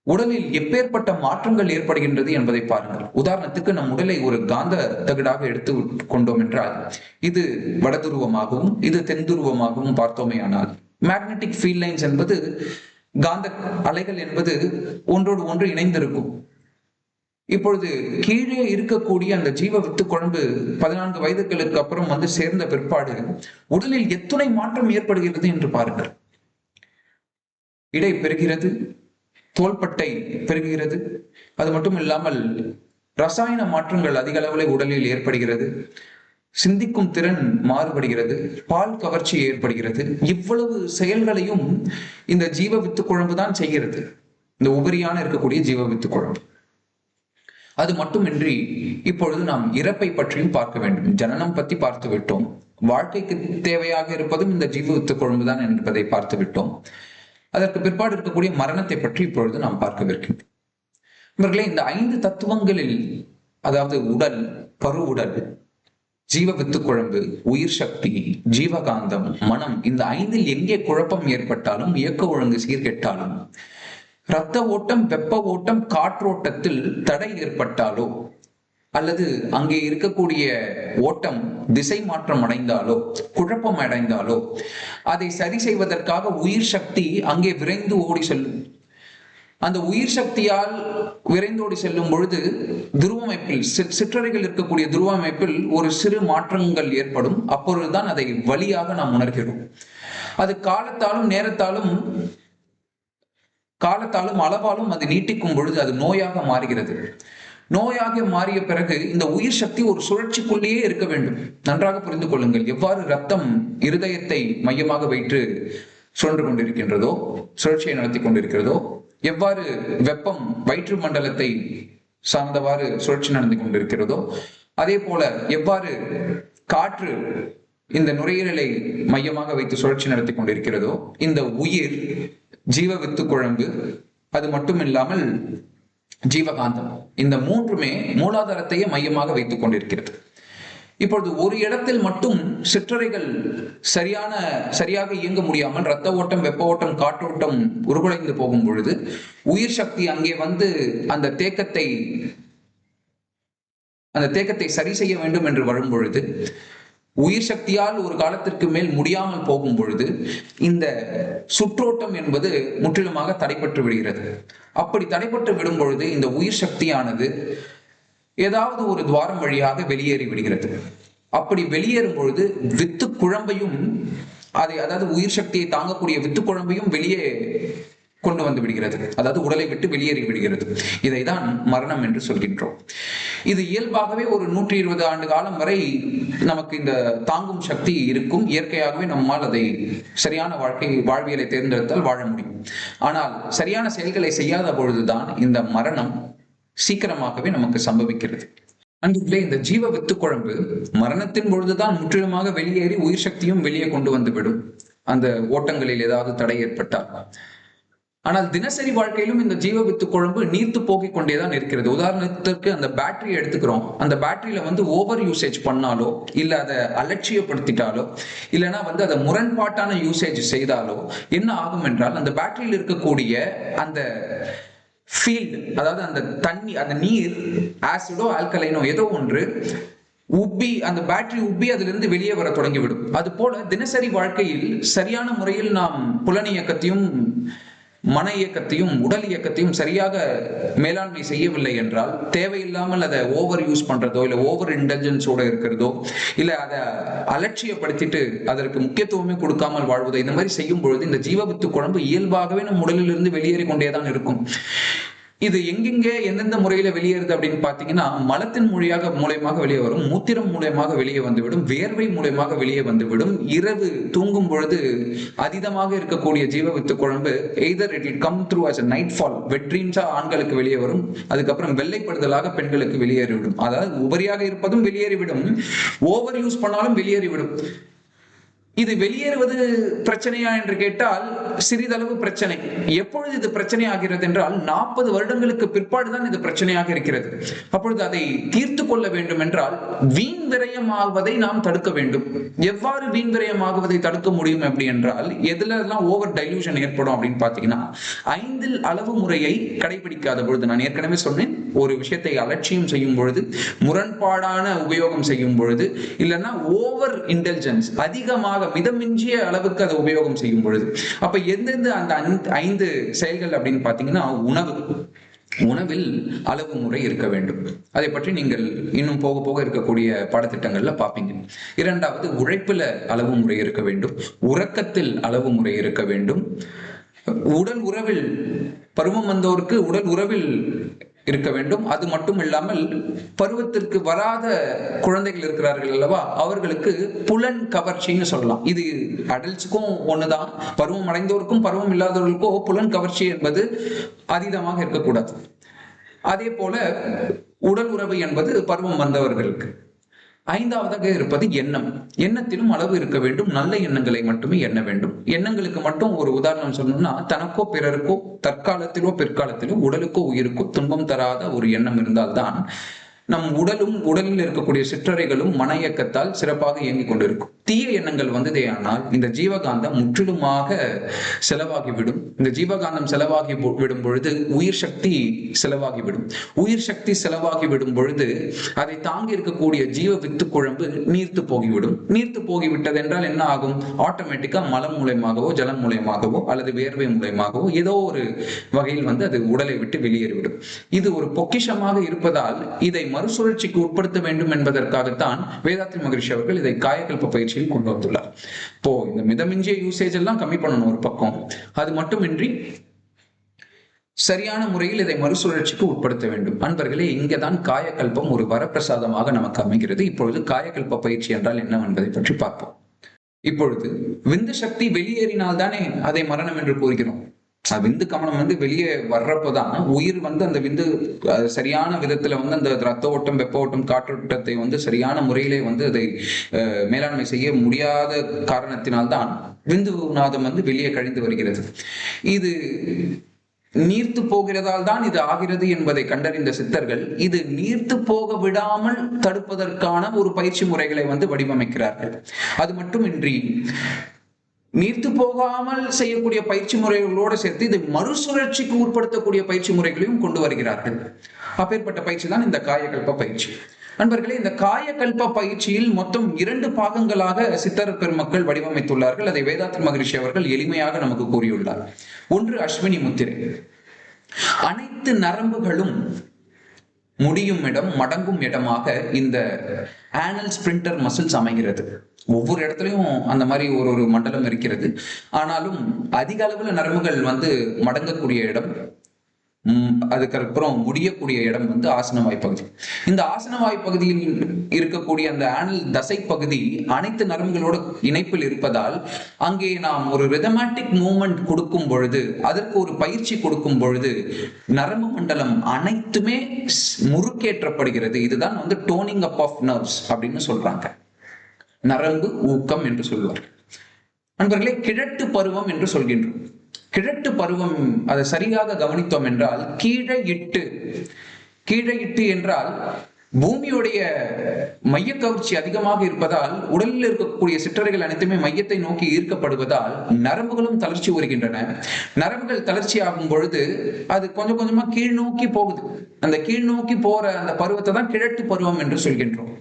உடலில் எப்பேற்பட்ட மாற்றங்கள் ஏற்படுகின்றது என்பதை பாருங்கள். உதாரணத்துக்கு நம் உடலை ஒரு காந்த தகடாக எடுத்து கொண்டோம் என்றால் இது வடதுருவமாகவும் இது தென்துருவமாகவும் பார்த்தோமேயானால் மேக்னெட்டிக் ஃபீல்ட் லைன்ஸ் என்பது காந்த அலைகள் என்பது ஒன்றோடு ஒன்று இணைந்திருக்கும். இப்பொழுது கீழே இருக்கக்கூடிய அந்த ஜீவ வித்து குழம்பு 14 வயதுகளுக்கு அப்புறம் வந்து சேர்ந்த பிற்பாடு உடலில் எத்துணை மாற்றம் ஏற்படுகிறது என்று பாருங்கள். இடை பெறுகிறது, தோள்பட்டை பெருகுகிறது. அது மட்டும் இல்லாமல் ரசாயன மாற்றங்கள் அதிக அளவில் உடலில் ஏற்படுகிறது. சிந்திக்கும் திறன் மாறுபடுகிறது, பால் கவர்ச்சி ஏற்படுகிறது. இவ்வளவு செயல்களையும் இந்த ஜீவ வித்து குழம்பு தான் செய்கிறது, இந்த உபரியான இருக்கக்கூடிய ஜீவ வித்து குழம்பு. அது மட்டுமின்றி இப்பொழுது நாம் இறப்பை பற்றியும் பார்க்க வேண்டும். ஜனனம் பத்தி பார்த்து விட்டோம், வாழ்க்கைக்கு தேவையாக இருப்பதும் இந்த ஜீவ வித்து குழம்பு தான் என்பதை பார்த்து விட்டோம். அதற்கு பிற்பாடு இருக்கக்கூடிய மரணத்தை பற்றி இப்பொழுது நாம் பார்க்கவிருக்கின்றோம். இவர்களே, இந்த 5 தத்துவங்களில், அதாவது உடல், பரு உடல், ஜீவ வித்து குழம்பு, உயிர் சக்தி, ஜீவகாந்தம், மனம், இந்த 5இல் எங்கே குழப்பம் ஏற்பட்டாலும், இயக்க ஒழுங்கு சீர்கெட்டாலும், இரத்த ஓட்டம், வெப்ப ஓட்டம், காற்றோட்டத்தில் தடை ஏற்பட்டாலோ அல்லது அங்கே இருக்கக்கூடிய ஓட்டம் திசை மாற்றம் அடைந்தாலோ குழப்பம் அடைந்தாலோ அதை சரி செய்வதற்காக உயிர் சக்தி அங்கே விரைந்து ஓடி செல்லும். அந்த உயிர் சக்தியால் விரைந்தோடி செல்லும் பொழுது துருவமைப்பில் சிற்றறைகள் இருக்கக்கூடிய துருவமைப்பில் ஒரு சிறு மாற்றங்கள் ஏற்படும். அப்பொழுதுதான் அதை வலியாக நாம் உணர்கிறோம். அது காலத்தாலும் நேரத்தாலும் அளவாலும் அது நீட்டிக்கும் பொழுது அது நோயாக மாறுகிறது. நோயாக மாறிய பிறகு இந்த உயிர் சக்தி ஒரு சுழற்சிக்குள்ளேயே இருக்க வேண்டும். நன்றாக புரிந்து கொள்ளுங்கள். எவ்வாறு ரத்தம் இருதயத்தை மையமாக வைத்து சுழன்று கொண்டிருக்கின்றதோ, சுழற்சியை நடத்தி கொண்டிருக்கிறதோ, எவ்வாறு வெப்பம் வயிற்று மண்டலத்தை சார்ந்தவாறு சுழற்சி நடந்து கொண்டிருக்கிறதோ, அதே போல எவ்வாறு காற்று இந்த நுரையீரலை மையமாக வைத்து சுழற்சி நடத்தி கொண்டிருக்கிறதோ, இந்த உயிர் ஜீவ வித்து குழம்பு, அது மட்டும் இல்லாமல் ஜீவகாந்தம், இந்த 3மே மூலாதாரத்தையே மையமாக வைத்துக் கொண்டிருக்கிறது. இப்பொழுது ஒரு இடத்தில் மட்டும் சிற்றறைகள் சரியாக இயங்க முடியாமல் இரத்த ஓட்டம், வெப்ப ஓட்டம், காற்றோட்டம் உருகுலைந்து போகும் பொழுது உயிர் சக்தி அங்கே வந்து அந்த தேக்கத்தை சரி செய்ய வேண்டும் என்று வரும் பொழுது, உயிர் சக்தியால் ஒரு காலத்திற்கு மேல் முடியாமல் போகும் பொழுது இந்த சுற்றோட்டம் என்பது முற்றிலுமாக தடைப்பட்டு விடுகிறது. அப்படி தடைப்பட்டு விடும் பொழுது இந்த உயிர் சக்தியானது ஏதாவது ஒரு துவாரம் வழியாக வெளியேறி விடுகிறது. அப்படி வெளியேறும் பொழுது வித்து குழம்பையும் அதாவது உயிர் சக்தியை தாங்கக்கூடிய வித்து குழம்பையும் வெளியே கொண்டு வந்து விடுகிறது, அதாவது உடலை விட்டு வெளியேறி விடுகிறது. இதைதான் மரணம் என்று சொல்கின்றோம். இது இயல்பாகவே ஒரு 120 ஆண்டு காலம் வரை நமக்கு இந்த தாங்கும் சக்தி இருக்கும். இயற்கையாகவே நம்மால் அதை சரியான வாழ்வியலை தேர்ந்தெடுத்தால் வாழ முடியும். ஆனால் சரியான செயல்களை செய்யாத பொழுதுதான் இந்த மரணம் சீக்கிரமாகவே நமக்கு சம்பவிக்கிறது. அன்றுகளே, இந்த ஜீவ வித்து குழம்பு மரணத்தின் பொழுதுதான் முற்றிலுமாக வெளியேறி உயிர் சக்தியும் வெளியே கொண்டு வந்து விடும், அந்த ஓட்டங்களில் ஏதாவது தடை ஏற்பட்டால். ஆனால் தினசரி வாழ்க்கையிலும் இந்த ஜீவ வித்து குழம்பு நீர்த்து போகிக் கொண்டேதான் இருக்கிறது. உதாரணத்திற்கு அந்த பேட்டரியை எடுத்துக்கிறோம். அந்த பேட்டரியில வந்து ஓவர் யூசேஜ் பண்ணாலோ, இல்ல அதை அலட்சியப்படுத்திட்டாலோ, இல்லைன்னா வந்து அதை முரண்பாட்டான யூசேஜ் செய்தாலோ என்ன ஆகும் என்றால், அந்த பேட்டரியில் இருக்கக்கூடிய அந்த ஃபீல்டு, அதாவது அந்த தண்ணி, அந்த நீர், ஆசிடோ ஆல்கலைனோ ஏதோ ஒன்று உப்பி, அந்த பேட்டரி உப்பி அதிலிருந்து வெளியே வர தொடங்கிவிடும். அது போல தினசரி வாழ்க்கையில் சரியான முறையில் நாம் புலனியக்கத்தையும் மன இயக்கத்தையும் உடல் இயக்கத்தையும் சரியாக மேலாண்மை செய்யவில்லை என்றால், தேவையில்லாமல் அதை ஓவர் யூஸ் பண்றதோ இல்ல ஓவர் இன்டெலிஜென்ஸோட இருக்கிறதோ இல்ல அதை அலட்சியப்படுத்திட்டு அதற்கு முக்கியத்துவமே கொடுக்காமல் வாழ்வதோ, இந்த மாதிரி செய்யும் பொழுது இந்த ஜீவவித்து குழம்பு இயல்பாகவே நம் உடலிலிருந்து வெளியேறி கொண்டேதான் இருக்கும். இது எங்கெங்கே எந்தெந்த முறையில வெளியேறுது அப்படின்னு பாத்தீங்கன்னா, மலத்தின் மூலயமாக வெளியே வரும், மூத்திரம் மூலயமாக வெளியே வந்துவிடும், வேர்வை மூலயமாக வெளியே வந்துவிடும். இரவு தூங்கும் பொழுது அதீதமாக இருக்கக்கூடிய ஜீவவித்து குழம்பு either it will come through as a nightfall, wet ட்ரீம்ஸா ஆண்களுக்கு வெளியே வரும், அதுக்கப்புறம் வெள்ளைப்படுதலாக பெண்களுக்கு வெளியேறிவிடும். அதாவது உபரியாக இருப்பதும் வெளியேறிவிடும், ஓவர் யூஸ் பண்ணாலும் வெளியேறிவிடும். இது வெளியேறுவது பிரச்சனையா என்று கேட்டால் சிறிதளவு பிரச்சனை. எப்பொழுது இது பிரச்சனை ஆகிறது என்றால் 40 வருடங்களுக்கு பிற்பாடுதான் இது பிரச்சனையாக இருக்கிறது. அப்பொழுது அதை தீர்த்து கொள்ள வேண்டும் என்றால் வீண் விரயமாகுவதை நாம் தடுக்க வேண்டும். எவ்வாறு வீண் விரயமாகுவதை தடுக்க முடியும் அப்படி என்றால், எதுலாம் ஓவர் டைலூஷன் ஏற்படும் அப்படின்னு பாத்தீங்கன்னா, 5 அளவு முறையை கடைபிடிக்காத பொழுது, நான் ஏற்கனவே சொன்னேன், ஒரு விஷயத்தை அலட்சியம் செய்யும் பொழுது, முரண்பாடான உபயோகம் செய்யும் பொழுது, இல்லைன்னா ஓவர் இன்டெலிஜென்ஸ் அதிகமாக மிதமிஞ்சிய அளவுக்கு அதை உபயோகம் செய்யும் பொழுது, அப்ப எந்தெந்த அந்த 5 செயல்கள் அப்படின்னு பாத்தீங்கன்னா, உணவில் அளவு முறை இருக்க வேண்டும். அதை பற்றி நீங்கள் இன்னும் போக போக இருக்கக்கூடிய பாடத்திட்டங்கள்ல பார்ப்பீங்க. இரண்டாவது, உழைப்புல அளவு முறை இருக்க வேண்டும், உறக்கத்தில் அளவு முறை இருக்க வேண்டும், உடல் உறவில் பருவம் வந்தோருக்கு உடல் உறவில் இருக்க வேண்டும். அது மட்டும் இல்லாமல் பருவத்திற்கு வராத குழந்தைகள் இருக்கிறார்கள் அல்லவா, அவர்களுக்கு புலன் கவர்ச்சின்னு சொல்லலாம். இது அடல்ட்ஸுக்கும் ஒண்ணுதான், பருவம் அடைந்தோருக்கும் பருவம் இல்லாதவர்களுக்கோ புலன் கவர்ச்சி என்பது அதீதமாக இருக்கக்கூடாது. அதே போல உடல் உறவு என்பது பருவம் வந்தவர்களுக்கு. 5வதாக இருப்பது எண்ணம். எண்ணத்திலும் அளவு இருக்க வேண்டும், நல்ல எண்ணங்களை மட்டுமே எண்ண வேண்டும். எண்ணங்களுக்கு மட்டும் ஒரு உதாரணம் சொல்லணும்னா, தனக்கோ பிறருக்கோ தற்காலத்திலோ பிற்காலத்திலோ உடலுக்கோ உயிருக்கோ துன்பம் தராத ஒரு எண்ணம் இருந்தால்தான் நம் உடலில் இருக்கக்கூடிய சிற்றறைகளும் மன இயக்கத்தால் சிறப்பாக இயங்கிக் கொண்டிருக்கும். தீய எண்ணங்கள் வந்ததே ஆனால் இந்த ஜீவகாந்தம் முற்றிலுமாக செலவாகிவிடும். இந்த ஜீவகாந்தம் செலவாகி விடும் பொழுது உயிர் சக்தி செலவாகிவிடும். உயிர் சக்தி செலவாகி விடும் பொழுது அதை தாங்கி இருக்கக்கூடிய ஜீவ வித்து குழம்பு நீர்த்து போகிவிடும். நீர்த்து போகிவிட்டது என்றால் என்ன ஆகும்? ஆட்டோமேட்டிக்கா மலம் மூலயமாகவோ ஜலம் மூலயமாகவோ அல்லது வேர்வை மூலயமாகவோ ஏதோ ஒரு வகையில் அது உடலை விட்டு வெளியேறிவிடும். இது ஒரு பொக்கிஷமாக இருப்பதால் இதை மறுசுழற்சிக்கு உட்படுத்த வேண்டும் என்பதற்காகத்தான் வேதாத்ரி மகரிஷி அவர்கள் இதை காயகல்ப பயிற்சியில் கொண்டு வந்துள்ளார். இப்போ இந்த மிதமிஞ்சிய யூசேஜ் எல்லாம் கம்மி பண்ணணும் ஒரு பக்கம், அது மட்டுமின்றி சரியான முறையில் இதை மறுசுழற்சிக்கு உட்படுத்த வேண்டும். அன்பர்களே, இங்கதான் காயகல்பம் ஒரு வரப்பிரசாதமாக நமக்கு அமைகிறது. இப்பொழுது காயகல்ப பயிற்சி என்றால் என்னவென்பதை பற்றி பார்ப்போம். இப்பொழுது விந்து சக்தி வெளியேறினால் தானே அதை மரணம் என்று கூறுகிறோம். விந்து கமலம் வெளியே வர்றப்பதான் உயிர் அந்த விந்து சரியான விதத்துல அந்த ரத்த ஓட்டம், வெப்ப ஓட்டம், காற்றோட்டத்தை சரியான முறையிலே அதை மேலாண்மை செய்ய முடியாத காரணத்தினால்தான் விந்து நாதம் வெளியே கழிந்து வருகிறது. இது நீர்த்து போகிறதால் தான் இது ஆகிறது என்பதை கண்டறிந்த சித்தர்கள் இது நீர்த்து போக விடாமல் தடுப்பதற்கான ஒரு பயிற்சி முறைகளை வடிவமைக்கிறார்கள். அது மட்டுமின்றி நீர்த்து போகாமல் செய்யக்கூடிய பயிற்சி முறைகளோடு சேர்த்து இதை மறுசுழற்சிக்கு உட்படுத்தக்கூடிய பயிற்சி முறைகளையும் கொண்டு வருகிறார்கள். அப்பேற்பட்ட பயிற்சி தான் இந்த காயகல்ப பயிற்சி. நண்பர்களே, இந்த காயகல்ப பயிற்சியில் மொத்தம் 2 பாகங்களாக சித்தர் பெருமக்கள் வடிவமைத்துள்ளார்கள். அதை வேதாத்ரி மகரிஷி அவர்கள் எளிமையாக நமக்கு கூறியுள்ளார். ஒன்று அஸ்வினி முத்திரை. அனைத்து நரம்புகளும் முடியும் இடம், மடங்கும் இடமாக இந்த ஆனல் ஸ்பிரிண்டர் மசில்ஸ் அமைகிறது. ஒவ்வொரு இடத்துலையும் அந்த மாதிரி ஒரு மண்டலம் இருக்கிறது. ஆனாலும் அதிக அளவுல நரம்புகள் மடங்கக்கூடிய இடம், அதுக்கப்புறம் முடியக்கூடிய இடம் ஆசனவாய் பகுதி. இந்த ஆசனவாய் பகுதியில் இருக்கக்கூடிய அந்த ஆனல் தசை பகுதி அனைத்து நரம்புகளோட இணைப்பில் இருப்பதால் அங்கே நாம் ஒரு ரிதமேட்டிக் மூவ்மெண்ட் கொடுக்கும் பொழுது, அதற்கு ஒரு பயிற்சி கொடுக்கும் பொழுது நரம்பு மண்டலம் அனைத்துமே முறுக்கேற்றப்படுகிறது. இதுதான் டோனிங் அப் ஆஃப் நர்வ்ஸ் அப்படின்னு சொல்றாங்க. நரம்பு ஊக்கம் என்று சொல்வார். நண்பர்களே, கிழட்டு பருவம் என்று சொல்கின்றோம். கிழட்டு பருவம் அதை சரியாக கவனித்தோம் என்றால் கீழே இட்டு என்றால் பூமியுடைய மைய கவர்ச்சி அதிகமாக இருப்பதால் உடலில் இருக்கக்கூடிய சிற்றறைகள் அனைத்துமே மையத்தை நோக்கி ஈர்க்கப்படுவதால் நரம்புகளும் தளர்ச்சி வருகின்றன. நரம்புகள் தளர்ச்சி ஆகும் பொழுது அது கொஞ்சம் கொஞ்சமா கீழ் நோக்கி போகுது. அந்த கீழ் நோக்கி போற அந்த பருவத்தை தான் கிழட்டு பருவம் என்று சொல்கின்றோம்.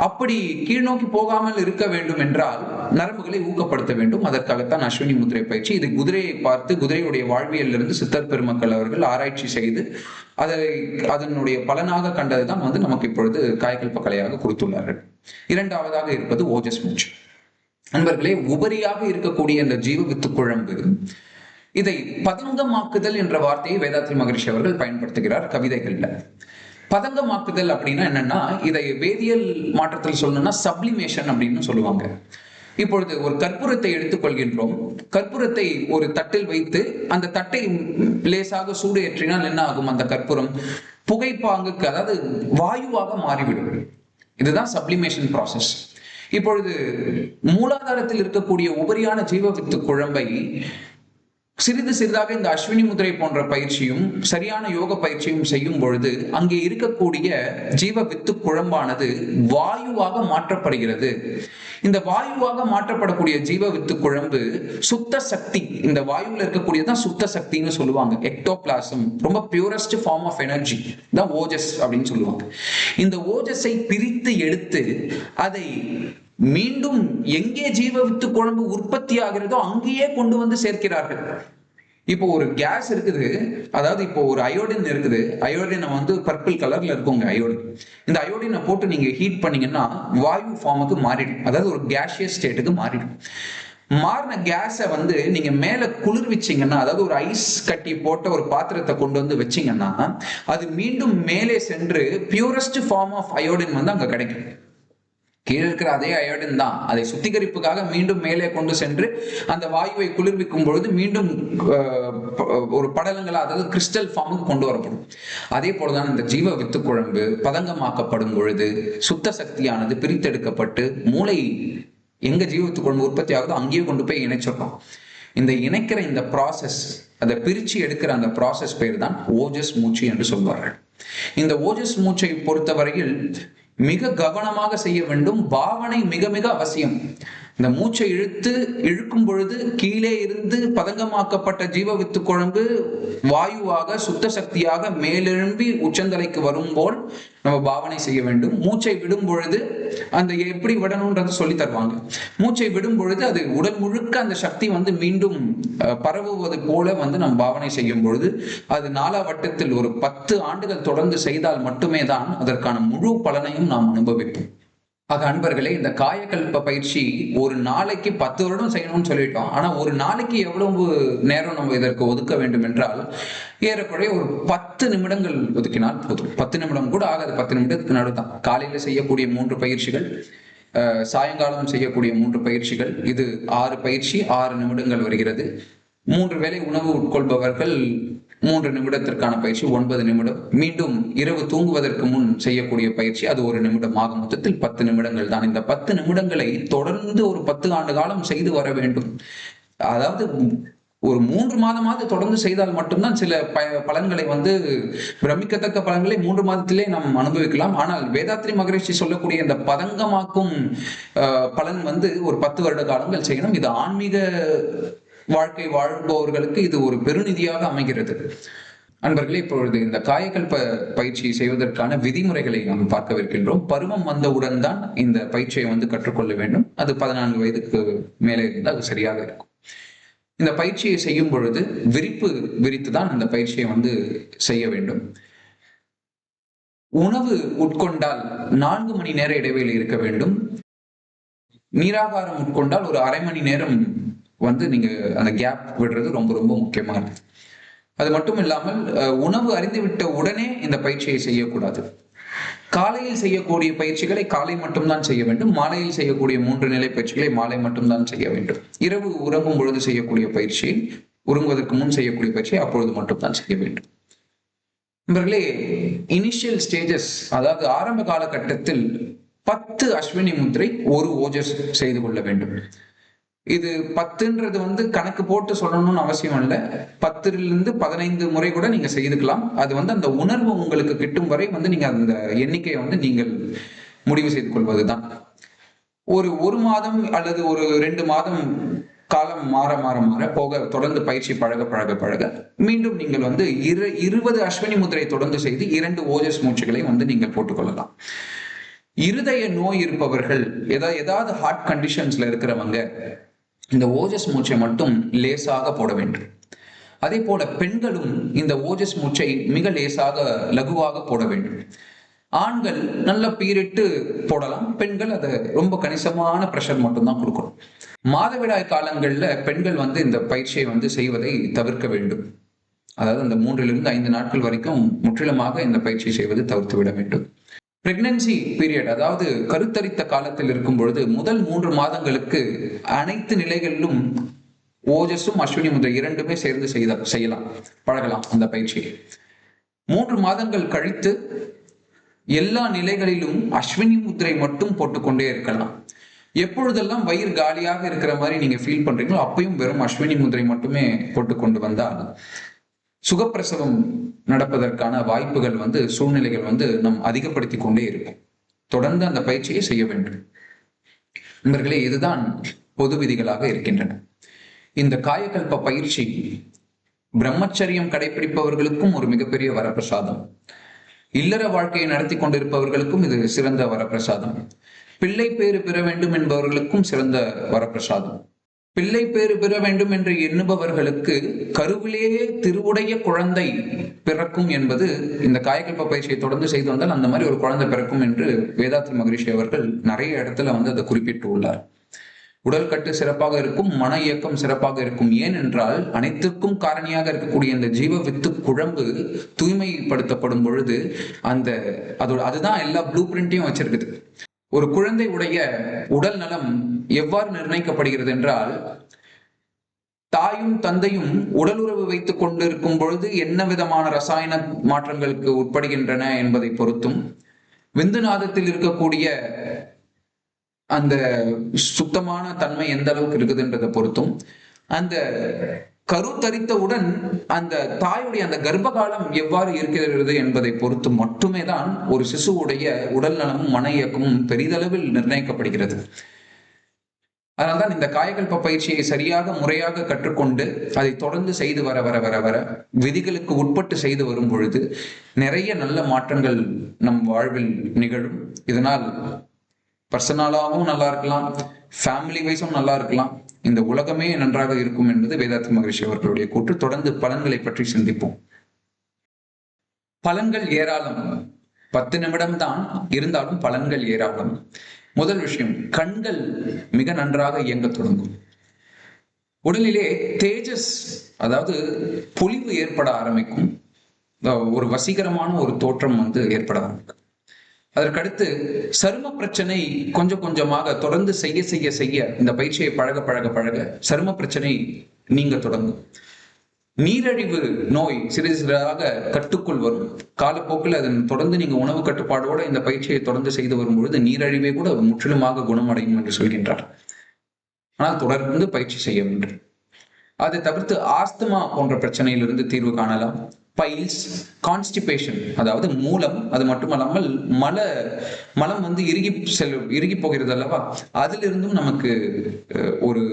அப்படி கீழ்நோக்கி போகாமல் இருக்க வேண்டும் என்றால் நரம்புகளை ஊக்கப்படுத்த வேண்டும். அதற்காகத்தான் அஸ்வினி முத்திரை பயிற்சி. இது குதிரையை பார்த்து குதிரையுடைய வாழ்வியலிருந்து சித்தர் பெருமக்கள் அவர்கள் ஆராய்ச்சி செய்து அதனுடைய பலனாக கண்டதுதான் நமக்கு இப்பொழுது காயகல்ப கலையாக கொடுத்துள்ளார்கள். இரண்டாவதாக இருப்பது ஓஜஸ் மூச்சு. நண்பர்களே, உபரியாக இருக்கக்கூடிய இந்த ஜீவ வித்து குழம்பு, இதை பதங்கமாக்குதல் என்ற வார்த்தையை வேதாத்ரி மகரிஷி அவர்கள் பயன்படுத்துகிறார் கவிதைகள்ல. பதங்கமாக்குதல் அப்படின்னா என்னன்னா, இதை வேதியியல் மாற்றத்தில் சொல்லணும்னா சப்ளிமேஷன் அப்படின்னு சொல்லுவாங்க. இப்பொழுது ஒரு கற்பூரத்தை எடுத்துக்கொள்கின்றோம். கற்பூரத்தை ஒரு தட்டில் வைத்து அந்த தட்டை லேசாக சூடு ஏற்றினால் என்ன ஆகும்? அந்த கற்பூரம் புகைப்பாங்குக்கு, அதாவது வாயுவாக மாறிவிடும். இதுதான் சப்ளிமேஷன் ப்ராசஸ். இப்பொழுது மூலாதாரத்தில் இருக்கக்கூடிய உபரியான ஜீவ வித்து குழம்பை சிறிது சிறிதாக இந்த அஸ்வினி முதிரை போன்ற பயிற்சியும் சரியான யோக பயிற்சியும் செய்யும் பொழுது அங்கே இருக்கக்கூடிய ஜீவ வித்து குழம்பானது வாயுவாக மாற்றப்படுகிறது. இந்த வாயுவாக மாற்றப்படக்கூடிய ஜீவ வித்து குழம்பு சுத்த சக்தி, இந்த வாயுவில் இருக்கக்கூடியதான் சுத்த சக்தின்னு சொல்லுவாங்க. எக்டோபிளாசம், ரொம்ப பியூரஸ்ட் ஃபார்ம் ஆஃப் எனர்ஜி தான் ஓஜஸ் அப்படின்னு சொல்லுவாங்க. இந்த ஓஜஸை பிரித்து எடுத்து அதை மீண்டும் எங்கே ஜீவ வித்து குழம்பு உற்பத்தி ஆகிறதோ அங்கேயே கொண்டு வந்து சேர்க்கிறார்கள். இப்போ ஒரு கேஸ் இருக்குது, அதாவது இப்போ ஒரு அயோடின் இருக்குது. அயோடினை பர்பிள் கலர்ல இருக்குங்க அயோடின். இந்த அயோடினை போட்டு நீங்க ஹீட் பண்ணீங்கன்னா வாயு ஃபார்முக்கு மாறிடும், அதாவது ஒரு கேஷியஸ் ஸ்டேட்டுக்கு மாறிடும். மாறின கேஸை நீங்க மேல குளிர்விச்சிங்கன்னா, அதாவது ஒரு ஐஸ் கட்டி போட்ட ஒரு பாத்திரத்தை கொண்டு வந்து வச்சீங்கன்னா அது மீண்டும் மேலே சென்று பியூரஸ்ட் ஃபார்ம் ஆஃப் அயோடின் அங்க கிடைக்கும். கீழே இருக்கிற அதே அயோடின் தான், அதை சுத்திகரிப்புக்காக மீண்டும் மேலே கொண்டு சென்று அந்த வாயுவை குளிர்விக்கும் பொழுது மீண்டும் ஒரு படலங்களா, அதாவது கிறிஸ்டல் ஃபார்முக்கு கொண்டு வரப்படும். அதே போலதான் இந்த ஜீவ வித்து குழம்பு பதங்கமாக்கப்படும் பொழுது சுத்த சக்தியானது பிரித்தெடுக்கப்பட்டு மூளை எங்க ஜீவ வித்து குழம்பு உற்பத்தி ஆகுதோ அங்கேயே கொண்டு போய் இணைச்சிடறோம். இந்த இணைக்கிற இந்த ப்ராசஸ், அதை பிரிச்சு எடுக்கிற அந்த ப்ராசஸ் பேர் தான் ஓஜஸ் மூச்சு என்று சொல்வார்கள். இந்த ஓஜஸ் மூச்சை பொறுத்தவரையில் மிக கவனமாக செய்ய வேண்டும். பாவனை மிக மிக அவசியம். இந்த மூச்சை இழுக்கும் பொழுது கீழே இருந்து பதங்கமாக்கப்பட்ட ஜீவ வித்து குழம்பு வாயுவாக சுத்த சக்தியாக மேலெழும்பி உச்சந்தலைக்கு வரும் போல் நம்ம பாவனை செய்ய வேண்டும். மூச்சை விடும் பொழுது அந்த எப்படி விடணும்ன்றது சொல்லி தருவாங்க. மூச்சை விடும் பொழுது அது உடல் முழுக்க அந்த சக்தி மீண்டும் பரவுவது போல நம்ம பாவனை செய்யும் பொழுது அது நாலாவட்டத்தில் ஒரு 10 ஆண்டுகள் தொடர்ந்து செய்தால் மட்டுமே தான் அதற்கான முழு பலனையும் நாம் அனுபவிப்போம். ஆக அன்பர்களே, இந்த காயகல்ப பயிற்சி ஒரு நாளைக்கு 10 வருடம் செய்யணும்னு சொல்லிட்டோம். ஆனா ஒரு நாளைக்கு எவ்வளவு நேரம் நம்ம இதற்கு ஒதுக்க வேண்டும் என்றால் ஏறக்குறைய ஒரு 10 நிமிடங்கள் ஒதுக்கினால் போதும். 10 நிமிடம் கூட ஆகாது, 10 நிமிடத்துக்கு நடுதான். காலையில செய்யக்கூடிய 3 பயிற்சிகள், சாயங்காலம் செய்யக்கூடிய 3 பயிற்சிகள், இது 6 பயிற்சி, 6 நிமிடங்கள் வருகிறது. 3 வேளை உணவு உட்கொள்பவர்கள் 3 நிமிடத்திற்கான பயிற்சி 9 நிமிடம். மீண்டும் இரவு தூங்குவதற்கு முன் செய்யக்கூடிய பயிற்சி அது 1 நிமிடம். ஆக மொத்தத்தில் 10 நிமிடங்கள் தான். இந்த 10 நிமிடங்களை தொடர்ந்து ஒரு 10 ஆண்டு காலம் செய்து வர வேண்டும். அதாவது ஒரு 3 மாதமாவது தொடர்ந்து செய்தால் மட்டும்தான் சில பலன்களை பிரமிக்கத்தக்க பலன்களை 3 மாதத்திலே நாம் அனுபவிக்கலாம். ஆனால் வேதாத்ரி மகரிஷி சொல்லக்கூடிய இந்த பதங்கமாக்கும் பலன் ஒரு 10 வருட காலங்கள் செய்யணும். இது ஆன்மீக வாழ்க்கை வாழ்பவர்களுக்கு இது ஒரு பெருநிதியாக அமைகிறது. அன்பர்களே, இப்பொழுது இந்த காயகல்ப பயிற்சியை செய்வதற்கான விதிமுறைகளை நாம் பார்க்கவிருக்கின்றோம். பருவம் வந்தவுடன் தான் இந்த பயிற்சியை கற்றுக்கொள்ள வேண்டும். அது 14 வயதுக்கு மேலே இருந்தால் அது சரியாக இருக்கும். இந்த பயிற்சியை செய்யும் பொழுது விரிப்பு விரித்துதான் இந்த பயிற்சியை செய்ய வேண்டும். உணவு உட்கொண்டால் 4 மணி நேர இடைவெளி இருக்க வேண்டும். நீராகாரம் உட்கொண்டால் ஒரு அரை மணி நேரம் நீங்க அந்த கேப் விடுறது ரொம்ப ரொம்ப முக்கியமானது. அது மட்டும் இல்லாமல் உணவு அறிந்துவிட்ட உடனே இந்த பயிற்சியை செய்யக்கூடாது. காலையில் செய்யக்கூடிய பயிற்சிகளை காலை மட்டும்தான் செய்ய வேண்டும். மாலையில் செய்யக்கூடிய 3 நிலை பயிற்சிகளை மாலை மட்டும்தான் செய்ய வேண்டும். இரவு உறங்கும் பொழுது செய்யக்கூடிய பயிற்சியை, உறங்குவதற்கு முன் செய்யக்கூடிய பயிற்சியை அப்பொழுது மட்டும்தான் செய்ய வேண்டும். நண்பர்களே, இனிஷியல் ஸ்டேஜஸ், அதாவது ஆரம்ப காலகட்டத்தில் 10 அஸ்வினி முத்திரை, 1 ஓஜஸ் செய்து கொள்ள வேண்டும். இது 10ன்றது கணக்கு போட்டு சொல்லணும்னு அவசியம் இல்லை. 10லிருந்து 15 முறை கூட நீங்க செய்துக்கலாம். அது அந்த உணர்வு உங்களுக்கு கிட்டும் வரை நீங்க அந்த எண்ணிக்கையை நீங்கள் முடிவு செய்து கொள்வதுதான். ஒரு மாதம் அல்லது ஒரு 2 மாதம் காலம் மாற மாற மாற போக தொடர்ந்து பயிற்சி பழக மீண்டும் நீங்கள் 20 அஸ்வினி முத்திரை தொடர்ந்து செய்து 2 ஓஜஸ் மூச்சுகளை நீங்கள் போட்டுக்கொள்ளலாம். இருதய நோய் இருப்பவர்கள், ஏதாவது ஹார்ட் கண்டிஷன்ஸ்ல இருக்கிறவங்க இந்த ஓஜஸ் மூச்சை மட்டும் லேசாக போட வேண்டும். அதே போல பெண்களும் இந்த ஓஜஸ் மூச்சை மிக லேசாக லகுவாக போட வேண்டும். ஆண்கள் நல்ல பீரிட்டு போடலாம், பெண்கள் அதை ரொம்ப கணிசமான பிரஷர் மட்டும்தான் கொடுக்கணும். மாதவிடாய் காலங்கள்ல பெண்கள் இந்த பயிற்சியை செய்வதை தவிர்க்க வேண்டும். அதாவது அந்த 3 to 5 நாட்கள் வரைக்கும் முற்றிலுமாக இந்த பயிற்சி செய்வது தவிர்த்து விட வேண்டும். பிரெக்னன்சி பீரியட், அதாவது கருத்தரித்த காலத்தில் இருக்கும் பொழுது முதல் 3 மாதங்களுக்கு அனைத்து நிலைகளிலும் ஓஜஸும் அஸ்வினி முத்ரை இரண்டுமே சேர்ந்து செய்யலாம், பழகலாம் அந்த பயிற்சியை. 3 மாதங்கள் கழித்து எல்லா நிலைகளிலும் அஸ்வினி முத்ரை மட்டும் போட்டுக்கொண்டே இருக்கலாம். எப்பொழுதெல்லாம் வயிறு காலியாக இருக்கிற மாதிரி நீங்க ஃபீல் பண்றீங்களோ அப்பயும் வெறும் அஸ்வினி முத்ரை மட்டுமே போட்டுக்கொண்டு வந்தால் சுகப்பிரசவம் நடப்பதற்கான வாய்ப்புகள் சூழ்நிலைகள் நம் அதிகப்படுத்தி கொண்டே இருக்கும். தொடர்ந்து அந்த பயிற்சியை செய்ய வேண்டும். நண்பர்களே, இதுதான் பொது விதிகளாக இருக்கின்றன. இந்த காயகல்ப பயிற்சி பிரம்மச்சரியம் கடைபிடிப்பவர்களுக்கும் ஒரு மிகப்பெரிய வரப்பிரசாதம். இல்லற வாழ்க்கையை நடத்தி கொண்டிருப்பவர்களுக்கும் இது சிறந்த வரப்பிரசாதம். பிள்ளை பேறு பெற வேண்டும் என்பவர்களுக்கும் சிறந்த வரப்பிரசாதம். பிள்ளை பேறு பெற வேண்டும் என்று எண்ணுபவர்களுக்கு கருவிலேயே திருவுடைய குழந்தை பிறக்கும் என்பது, இந்த காயகல்ப பயிற்சியை தொடர்ந்து செய்து வந்தால் அந்த மாதிரி ஒரு குழந்தை பிறக்கும் என்று வேதாத்ரி மகரிஷி அவர்கள் நிறைய இடத்துல அதை குறிப்பிட்டு உள்ளார். உடல் கட்டு சிறப்பாக இருக்கும், மன இயக்கம் சிறப்பாக இருக்கும். ஏனென்றால் அனைத்திற்கும் காரணியாக இருக்கக்கூடிய இந்த ஜீவ வித்து குழம்பு தூய்மைப்படுத்தப்படும் பொழுது அதுதான் எல்லா ப்ளூ பிரிண்டையும் வச்சிருக்குது. ஒரு குழந்தை உடைய உடல் நலம் எவ்வாறு நிர்ணயிக்கப்படுகிறது என்றால், தாயும் தந்தையும் உடலுறவு வைத்துக் கொண்டிருக்கும் பொழுது என்ன விதமான ரசாயன மாற்றங்களுக்கு உட்படுகின்றன என்பதை பொறுத்தும், விந்துநாதத்தில் இருக்கக்கூடிய அந்த சுத்தமான தன்மை எந்த அளவுக்கு இருக்குதுன்றதை பொறுத்தும், அந்த கருத்தரித்தவுடன் அந்த தாயுடைய அந்த கர்ப்பகாலம் எவ்வாறு இருக்கிறது என்பதை பொறுத்து மட்டுமே தான் ஒரு சிசுவுடைய உடல் நலமும் மன இயக்கமும் பெரிதளவில் நிர்ணயிக்கப்படுகிறது. அதனால்தான் இந்த காயகல்ப பயிற்சியை சரியாக முறையாக கற்றுக்கொண்டு அதை தொடர்ந்து செய்து வர வர வர வர விதிகளுக்கு உட்பட்டு செய்து வரும் பொழுது நிறைய நல்ல மாற்றங்கள் நம் வாழ்வில் நிகழும். இதனால் பர்சனலாகவும் நல்லா இருக்கலாம், ஃபேமிலி வைஸும் நல்லா இருக்கலாம், இந்த உலகமே நன்றாக இருக்கும் என்பது வேதாத்ரி மகரிஷி அவர்களுடைய கூற்று. தொடர்ந்து பலன்களை பற்றி சிந்திப்போம். பலன்கள் ஏராளம். 10 நிமிடம் தான் இருந்தாலும் பலன்கள் ஏராளம். முதல் விஷயம், கண்கள் மிக நன்றாக இயங்க தொடங்கும். உடலிலே தேஜஸ், அதாவது பொலிவு ஏற்பட ஆரம்பிக்கும். ஒரு வசீகரமான ஒரு தோற்றம் ஏற்பட ஆரம்பிக்கும். அதற்கடுத்து சரும பிரச்சனை கொஞ்சம் கொஞ்சமாக தொடர்ந்து செய்ய செய்ய செய்ய, இந்த பயிற்சியை பழக பழக பழக சரும பிரச்சனை நீங்க தொடங்கும். நீரழிவு நோய் சிறிது சிறிதாக கட்டுக்குள் வரும். காலப்போக்கில் அதன் தொடர்ந்து நீங்க உணவு கட்டுப்பாடோட இந்த பயிற்சியை தொடர்ந்து செய்து வரும் பொழுது நீரழிவே கூட முற்றிலுமாக குணமடையும் என்று சொல்கின்றார். ஆனால் தொடர்ந்து பயிற்சி செய்ய வேண்டும். அதை தவிர்த்து ஆஸ்துமா போன்ற பிரச்சனையிலிருந்து தீர்வு காணலாம். பைல்ஸ், கான்ஸ்டிபேஷன், அதாவது மூலம், அது மட்டுமல்லாமல் மலம் இறுகி போகிறது அல்லவா, அதிலிருந்தும் நமக்கு ஒரு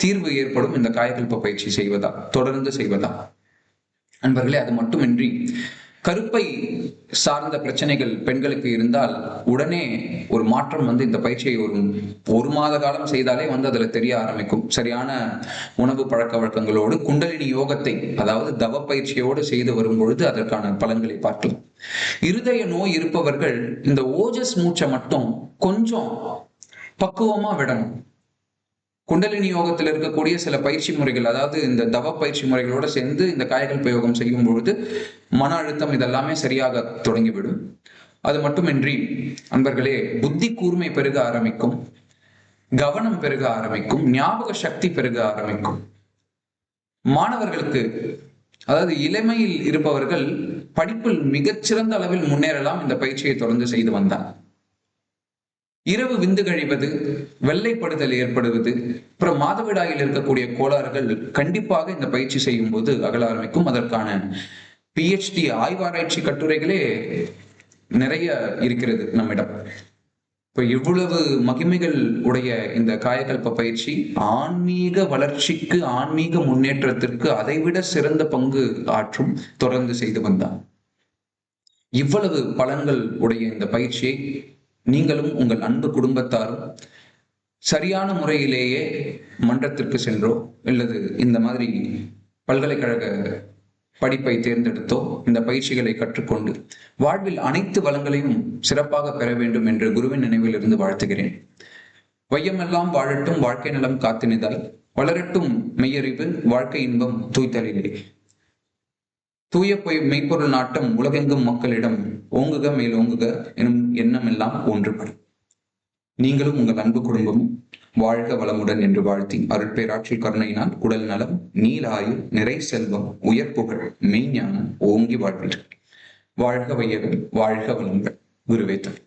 தீர்வு ஏற்படும் இந்த காயகல்ப பயிற்சி செய்வதா, தொடர்ந்து செய்வதா. நண்பர்களே, அது மட்டுமின்றி கருப்பை சார்ந்த பிரச்சனைகள் பெண்களுக்கு இருந்தால் உடனே ஒரு மாற்றம் இந்த பயிற்சியை ஒரு மாத காலம் செய்தாலே அதுல தெரிய ஆரம்பிக்கும். சரியான உணவு பழக்க வழக்கங்களோடு குண்டலினி யோகத்தை, அதாவது தவ பயிற்சியோடு செய்து வரும் பொழுது அதற்கான பலன்களை பார்க்கலாம். இருதய நோய் இருப்பவர்கள் இந்த ஓஜஸ் மூச்சை மட்டும் கொஞ்சம் பக்குவமா விடணும். குண்டலினி யோகத்தில் இருக்கக்கூடிய சில பயிற்சி முறைகள், அதாவது இந்த தவ பயிற்சி முறைகளோட சேர்ந்து இந்த காயகல்ப யோகம் செய்யும் பொழுது மன அழுத்தம் இதெல்லாமே சரியாக தொடங்கிவிடும். அது மட்டுமின்றி அன்பர்களே, புத்தி கூர்மை பெருக ஆரம்பிக்கும், கவனம் பெருக ஆரம்பிக்கும், ஞாபக சக்தி பெருக ஆரம்பிக்கும். மாணவர்களுக்கு, அதாவது இளமையில் இருப்பவர்கள் படிப்பில் மிகச்சிறந்த அளவில் முன்னேறலாம் இந்த பயிற்சியை தொடர்ந்து செய்து வந்தார். இரவு விந்து கழிவது, வெள்ளைப்படுதல் ஏற்படுவது, அப்புறம் மாதவிடாயில் இருக்கக்கூடிய கோளாறுகள் கண்டிப்பாக இந்த பயிற்சி செய்யும் போது அகல ஆரம்பிக்கும். அதற்கான PhD ஆய்வாராய்ச்சி கட்டுரைகளே நிறைய இருக்கிறது நம்மிடம். இப்ப இவ்வளவு மகிமைகள் உடைய இந்த காயகல்ப பயிற்சி ஆன்மீக வளர்ச்சிக்கு, ஆன்மீக முன்னேற்றத்திற்கு அதைவிட சிறந்த பங்கு ஆற்றும். தொடர்ந்து செய்து வந்தார். இவ்வளவு பலன்கள் உடைய இந்த பயிற்சியை நீங்களும் உங்கள் அன்பு குடும்பத்தாரும் சரியான முறையிலேயே மன்றத்திற்கு சென்றோ அல்லது இந்த மாதிரி பல்கலைக்கழக படிப்பை தேர்ந்தெடுத்தோ இந்த பயிற்சிகளை கற்றுக்கொண்டு வாழ்வில் அனைத்து வளங்களையும் சிறப்பாக பெற வேண்டும் என்று குருவின் நினைவில் இருந்து வாழ்த்துகிறேன். வையமெல்லாம் வாழட்டும் வாழ்க்கை நலம் காத்தினிதாய், வளரட்டும் மெய்யறிவு வாழ்க்கை இன்பம் தூய்த்தலிலே, தூய மெய்ப்பொருள் நாட்டம் உலகெங்கும் மக்களிடம் ஓங்குக மேல் ஓங்குக எனும் எண்ணமெல்லாம் ஒன்றுபடும். நீங்களும் உங்கள் அன்பு குடும்பமும் வாழ்க வளமுடன் என்று வாழ்த்தி அருட்பேராட்சி கருணையினால் உடல் நலம், நீல ஆயுள், நிறை செல்வம், உயர் புகழ், மெய்ஞானம் ஓங்கி வாழ்வீர்கள். வாழ்க வையகம், வாழ்க வளங்கள். குருவே துணை.